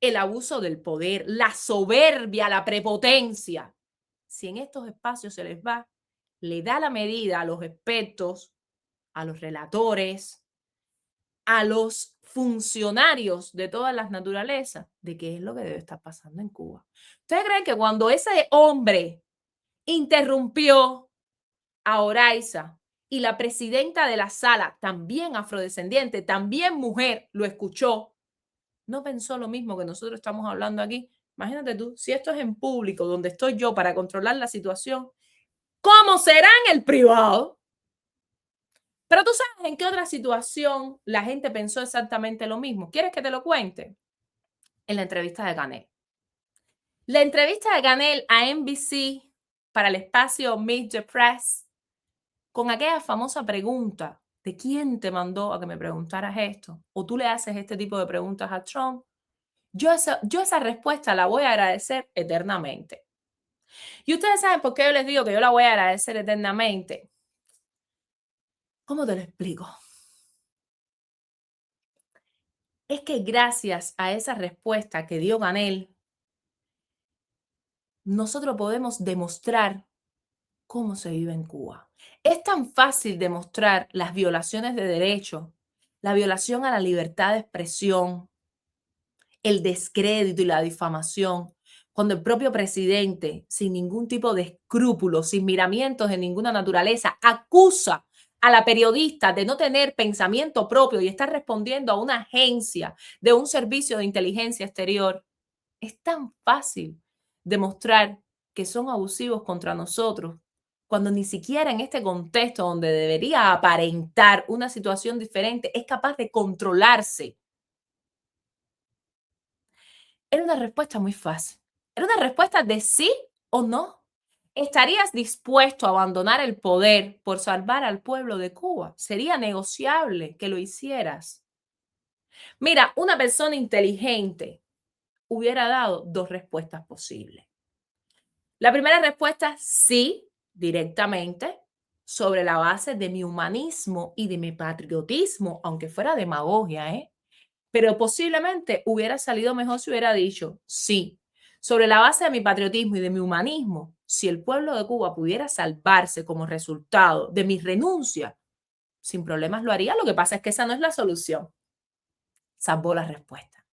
el abuso del poder, la soberbia, la prepotencia. Si en estos espacios se les va, le da la medida a los expertos, a los relatores, a los funcionarios de todas las naturalezas de qué es lo que debe estar pasando en Cuba. ¿Ustedes creen que cuando ese hombre interrumpió a Oraiza y la presidenta de la sala, también afrodescendiente, también mujer, lo escuchó, no pensó lo mismo que nosotros estamos hablando aquí? Imagínate tú, si esto es en público, donde estoy yo para controlar la situación, ¿cómo será en el privado? Pero tú sabes en qué otra situación la gente pensó exactamente lo mismo. ¿Quieres que te lo cuente? En la entrevista de Canel. La entrevista de Canel a NBC para el espacio Meet the Press, con aquella famosa pregunta de quién te mandó a que me preguntaras esto, o tú le haces este tipo de preguntas a Trump, yo esa respuesta la voy a agradecer eternamente. Y ustedes saben por qué yo les digo que yo la voy a agradecer eternamente. ¿Cómo te lo explico? Es que gracias a esa respuesta que dio Canel, nosotros podemos demostrar cómo se vive en Cuba. Es tan fácil demostrar las violaciones de derechos, la violación a la libertad de expresión, el descrédito y la difamación, cuando el propio presidente, sin ningún tipo de escrúpulos, sin miramientos de ninguna naturaleza, acusa a la periodista de no tener pensamiento propio y estar respondiendo a una agencia de un servicio de inteligencia exterior. Es tan fácil demostrar que son abusivos contra nosotros cuando ni siquiera en este contexto donde debería aparentar una situación diferente es capaz de controlarse. Era una respuesta muy fácil. Era una respuesta de sí o no. ¿Estarías dispuesto a abandonar el poder por salvar al pueblo de Cuba? Sería negociable que lo hicieras. Mira, una persona inteligente hubiera dado dos respuestas posibles. La primera respuesta, sí, directamente, sobre la base de mi humanismo y de mi patriotismo, aunque fuera demagogia, pero posiblemente hubiera salido mejor si hubiera dicho, sí, sobre la base de mi patriotismo y de mi humanismo, si el pueblo de Cuba pudiera salvarse como resultado de mi renuncia, sin problemas lo haría. Lo que pasa es que esa no es la solución. Salvó la respuesta.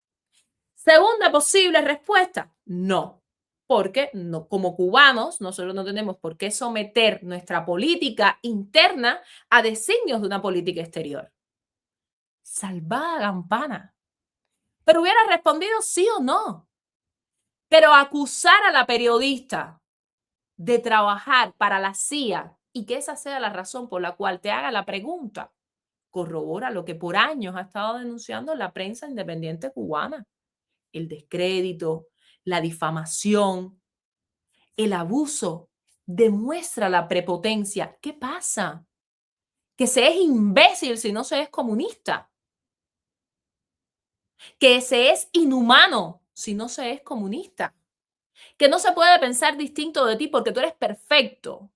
Segunda posible respuesta, no, porque no, como cubanos nosotros no tenemos por qué someter nuestra política interna a designios de una política exterior. Salvada campana. Pero hubiera respondido sí o no. Pero acusar a la periodista de trabajar para la CIA y que esa sea la razón por la cual te haga la pregunta, corrobora lo que por años ha estado denunciando la prensa independiente cubana. El descrédito, la difamación, el abuso, demuestra la prepotencia. ¿Qué pasa? Que se es imbécil si no se es comunista. Que se es inhumano si no se es comunista. Que no se puede pensar distinto de ti porque tú eres perfecto.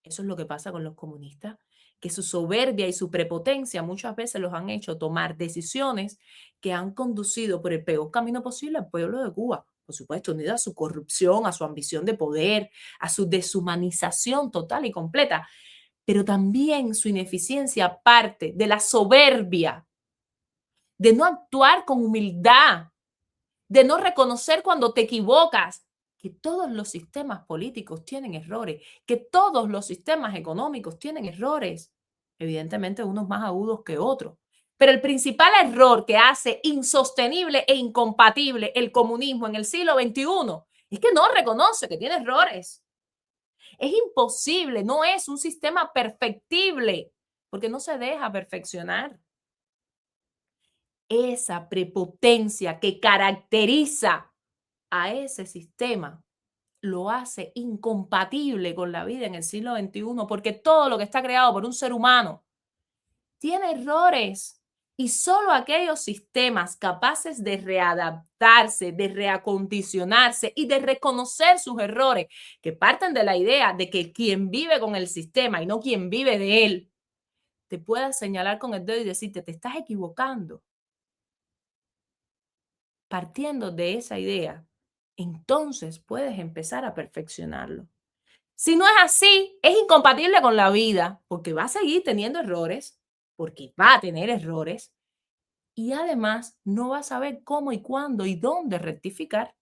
Eso es lo que pasa con los comunistas, que su soberbia y su prepotencia muchas veces los han hecho tomar decisiones que han conducido por el peor camino posible al pueblo de Cuba. por supuesto, unido a su corrupción, a su ambición de poder, a su deshumanización total y completa, pero también su ineficiencia parte de la soberbia, de no actuar con humildad, de no reconocer cuando te equivocas, que todos los sistemas políticos tienen errores, que todos los sistemas económicos tienen errores, evidentemente unos más agudos que otros. Pero el principal error que hace insostenible e incompatible el comunismo en el siglo XXI es que no reconoce que tiene errores. Es imposible, no es un sistema perfectible, porque no se deja perfeccionar. Esa prepotencia que caracteriza a ese sistema lo hace incompatible con la vida en el siglo XXI, porque todo lo que está creado por un ser humano tiene errores. Y solo aquellos sistemas capaces de readaptarse, de reacondicionarse y de reconocer sus errores, que parten de la idea de que quien vive con el sistema y no quien vive de él, te pueda señalar con el dedo y decirte, te estás equivocando. Partiendo de esa idea, entonces puedes empezar a perfeccionarlo. Si no es así, es incompatible con la vida, porque va a seguir teniendo errores, porque va a tener errores, y además no va a saber cómo y cuándo y dónde rectificar,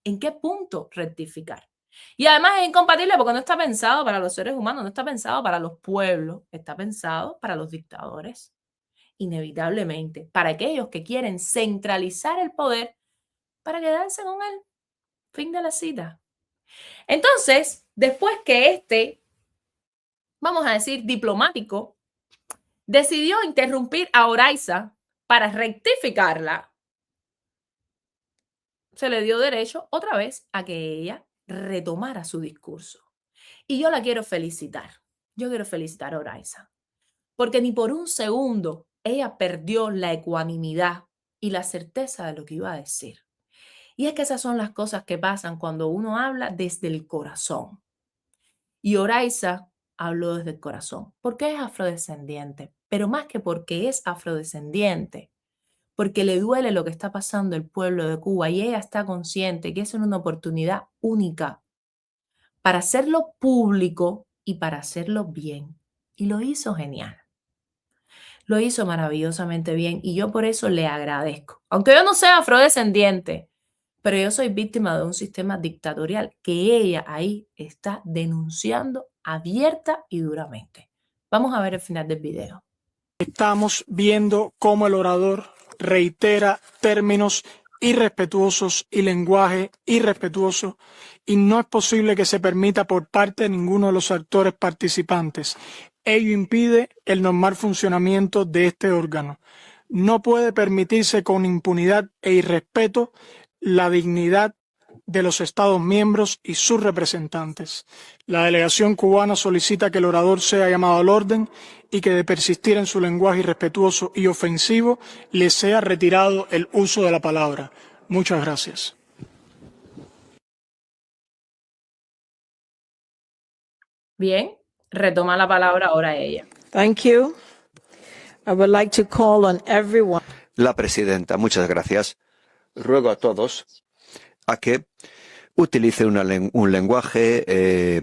en qué punto rectificar. Y además es incompatible porque no está pensado para los seres humanos, no está pensado para los pueblos, está pensado para los dictadores, inevitablemente, para aquellos que quieren centralizar el poder para quedarse con él. Fin de la cita. Entonces, después que vamos a decir, diplomático, decidió interrumpir a Oraiza para rectificarla, se le dio derecho otra vez a que ella retomara su discurso. Y yo la quiero felicitar. Yo quiero felicitar a Oraiza, porque ni por un segundo ella perdió la ecuanimidad y la certeza de lo que iba a decir. Y es que esas son las cosas que pasan cuando uno habla desde el corazón. Y Oraiza habló desde el corazón, porque es afrodescendiente, pero más que porque es afrodescendiente, porque le duele lo que está pasando el pueblo de Cuba y ella está consciente que es una oportunidad única para hacerlo público y para hacerlo bien. Y lo hizo genial. Lo hizo maravillosamente bien y yo por eso le agradezco. Aunque yo no sea afrodescendiente, pero yo soy víctima de un sistema dictatorial que ella ahí está denunciando abierta y duramente. Vamos a ver el final del video. Estamos viendo cómo el orador reitera términos irrespetuosos y lenguaje irrespetuoso, y no es posible que se permita por parte de ninguno de los actores participantes. Ello impide el normal funcionamiento de este órgano. No puede permitirse con impunidad e irrespeto la dignidad de los Estados miembros y sus representantes. La delegación cubana solicita que el orador sea llamado al orden y que de persistir en su lenguaje irrespetuoso y ofensivo le sea retirado el uso de la palabra. Muchas gracias. Bien, retoma la palabra ahora ella. Thank you. I would like to call on everyone. La presidenta, muchas gracias. Ruego a todos a que utilice un lenguaje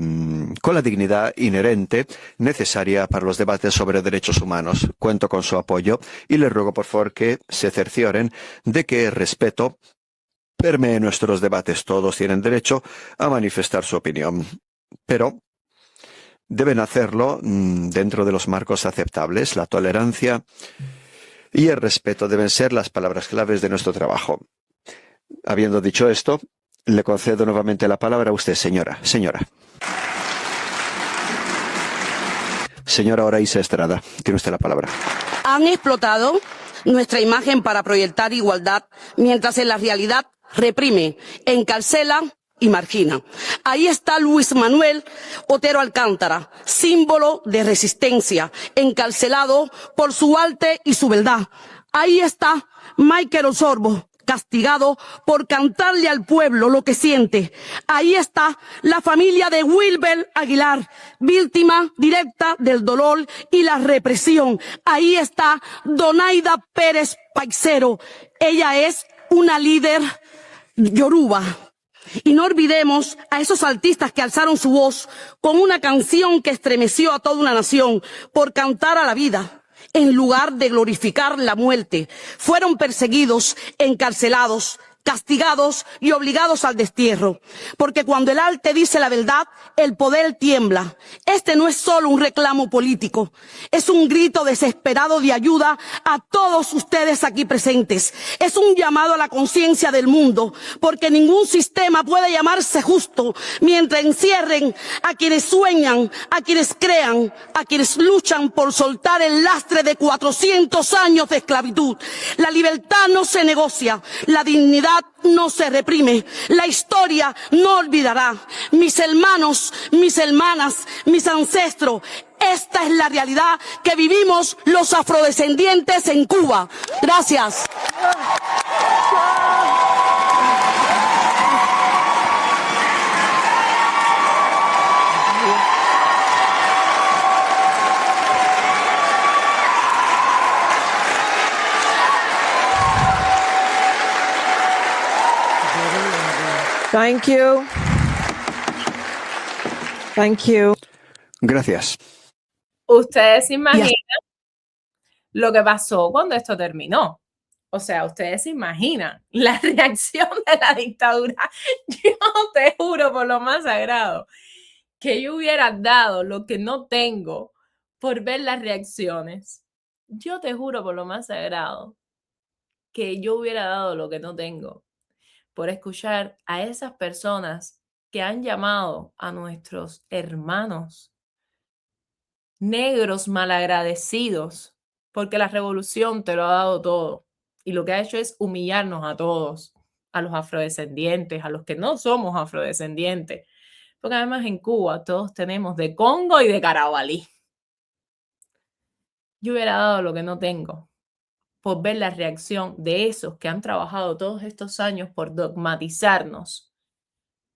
con la dignidad inherente necesaria para los debates sobre derechos humanos. Cuento con su apoyo y les ruego por favor que se cercioren de que el respeto permee nuestros debates. Todos tienen derecho a manifestar su opinión, pero deben hacerlo dentro de los marcos aceptables. La tolerancia y el respeto deben ser las palabras claves de nuestro trabajo. Habiendo dicho esto, le concedo nuevamente la palabra a usted, señora. Señora Oraiza Estrada, tiene usted la palabra. Han explotado nuestra imagen para proyectar igualdad, mientras en la realidad reprime, encarcela y margina. Ahí está Luis Manuel Otero Alcántara, símbolo de resistencia, encarcelado por su arte y su verdad. Ahí está Michael Osorbo, castigado por cantarle al pueblo lo que siente. Ahí está la familia de Wilber Aguilar, víctima directa del dolor y la represión. Ahí está Donaida Pérez Paixero. Ella es una líder yoruba. Y no olvidemos a esos artistas que alzaron su voz con una canción que estremeció a toda una nación por cantar a la vida en lugar de glorificar la muerte. Fueron perseguidos, encarcelados, castigados y obligados al destierro. Porque cuando el arte dice la verdad, el poder tiembla. Este no es solo un reclamo político, es un grito desesperado de ayuda a todos ustedes aquí presentes. Es un llamado a la conciencia del mundo, porque ningún sistema puede llamarse justo mientras encierren a quienes sueñan, a quienes crean, a quienes luchan por soltar el lastre de 400 años de esclavitud. La libertad no se negocia, la dignidad no se reprime, la historia no olvidará. Mis hermanos, mis hermanas, mis ancestros, esta es la realidad que vivimos los afrodescendientes en Cuba. Gracias. Thank you. Thank you. Gracias. Ustedes se imaginan lo que pasó cuando esto terminó. O sea, ustedes se imaginan la reacción de la dictadura. Yo te juro por lo más sagrado que yo hubiera dado lo que no tengo por ver las reacciones. Yo te juro por lo más sagrado que yo hubiera dado lo que no tengo por escuchar a esas personas que han llamado a nuestros hermanos negros malagradecidos, porque la revolución te lo ha dado todo y lo que ha hecho es humillarnos a todos, a los afrodescendientes, a los que no somos afrodescendientes, porque además en Cuba todos tenemos de Congo y de Carabalí. Yo hubiera dado lo que no tengo por ver la reacción de esos que han trabajado todos estos años por dogmatizarnos,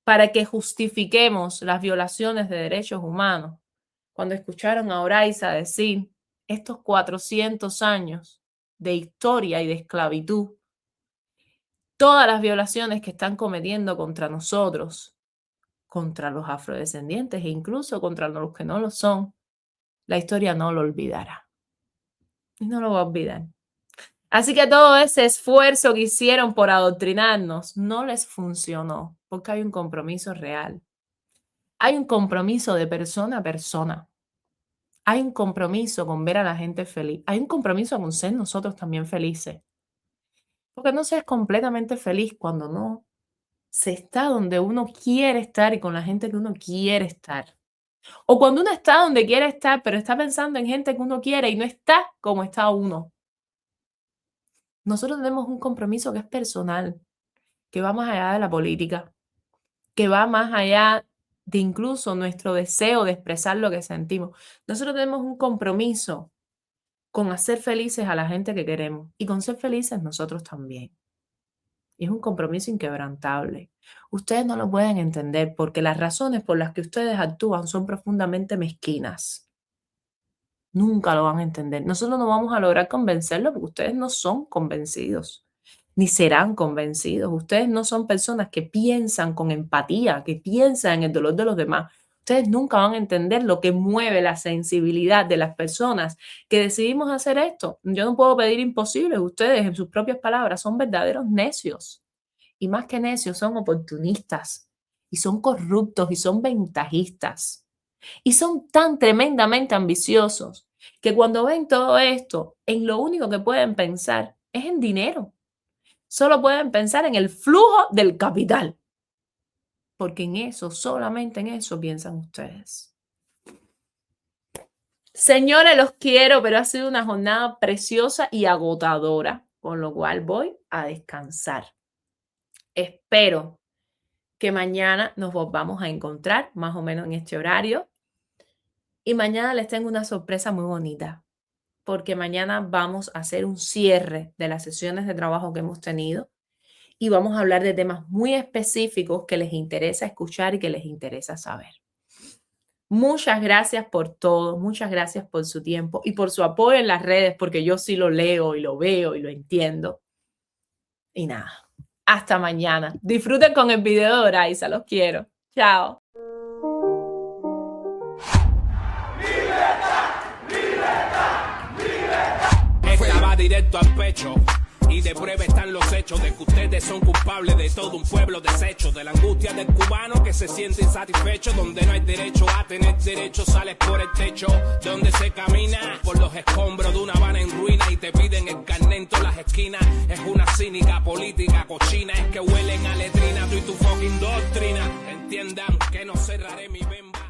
para que justifiquemos las violaciones de derechos humanos. Cuando escucharon a Oraiza decir estos 400 años de historia y de esclavitud, todas las violaciones que están cometiendo contra nosotros, contra los afrodescendientes e incluso contra los que no lo son, la historia no lo olvidará. Y no lo va a olvidar. Así que todo ese esfuerzo que hicieron por adoctrinarnos no les funcionó, porque hay un compromiso real. Hay un compromiso de persona a persona. Hay un compromiso con ver a la gente feliz. Hay un compromiso con ser nosotros también felices. Porque no se es completamente feliz cuando no se está donde uno quiere estar y con la gente que uno quiere estar. O cuando uno está donde quiere estar, pero está pensando en gente que uno quiere y no está como está uno. Nosotros tenemos un compromiso que es personal, que va más allá de la política, que va más allá de incluso nuestro deseo de expresar lo que sentimos. Nosotros tenemos un compromiso con hacer felices a la gente que queremos y con ser felices nosotros también. Y es un compromiso inquebrantable. Ustedes no lo pueden entender porque las razones por las que ustedes actúan son profundamente mezquinas. Nunca lo van a entender. Nosotros no vamos a lograr convencerlos porque ustedes no son convencidos, ni serán convencidos. Ustedes no son personas que piensan con empatía, que piensan en el dolor de los demás. Ustedes nunca van a entender lo que mueve la sensibilidad de las personas que decidimos hacer esto. Yo no puedo pedir imposibles. Ustedes, en sus propias palabras, son verdaderos necios. Y más que necios, son oportunistas. Y son corruptos y son ventajistas. Y son tan tremendamente ambiciosos que cuando ven todo esto, en lo único que pueden pensar es en dinero. Solo pueden pensar en el flujo del capital. Porque en eso, solamente en eso piensan ustedes. Señores, los quiero, pero ha sido una jornada preciosa y agotadora, con lo cual voy a descansar. Espero que mañana nos volvamos a encontrar, más o menos en este horario. Y mañana les tengo una sorpresa muy bonita, porque mañana vamos a hacer un cierre de las sesiones de trabajo que hemos tenido y vamos a hablar de temas muy específicos que les interesa escuchar y que les interesa saber. Muchas gracias por todo, muchas gracias por su tiempo y por su apoyo en las redes, porque yo sí lo leo y lo veo y lo entiendo. Y nada, Hasta mañana. Disfruten con el video de Oraiza. Los quiero. Chao. Esta va directo al pecho. Y de prueba están los hechos de que ustedes son culpables de todo un pueblo deshecho, de la angustia del cubano que se siente insatisfecho, donde no hay derecho a tener derecho, sales por el techo, donde se camina por los escombros de una Habana en ruina y te piden el carnet en todas las esquinas. Es una cínica política cochina, es que huelen a letrina, tú y tu fucking doctrina. Entiendan que no cerraré mi bemba.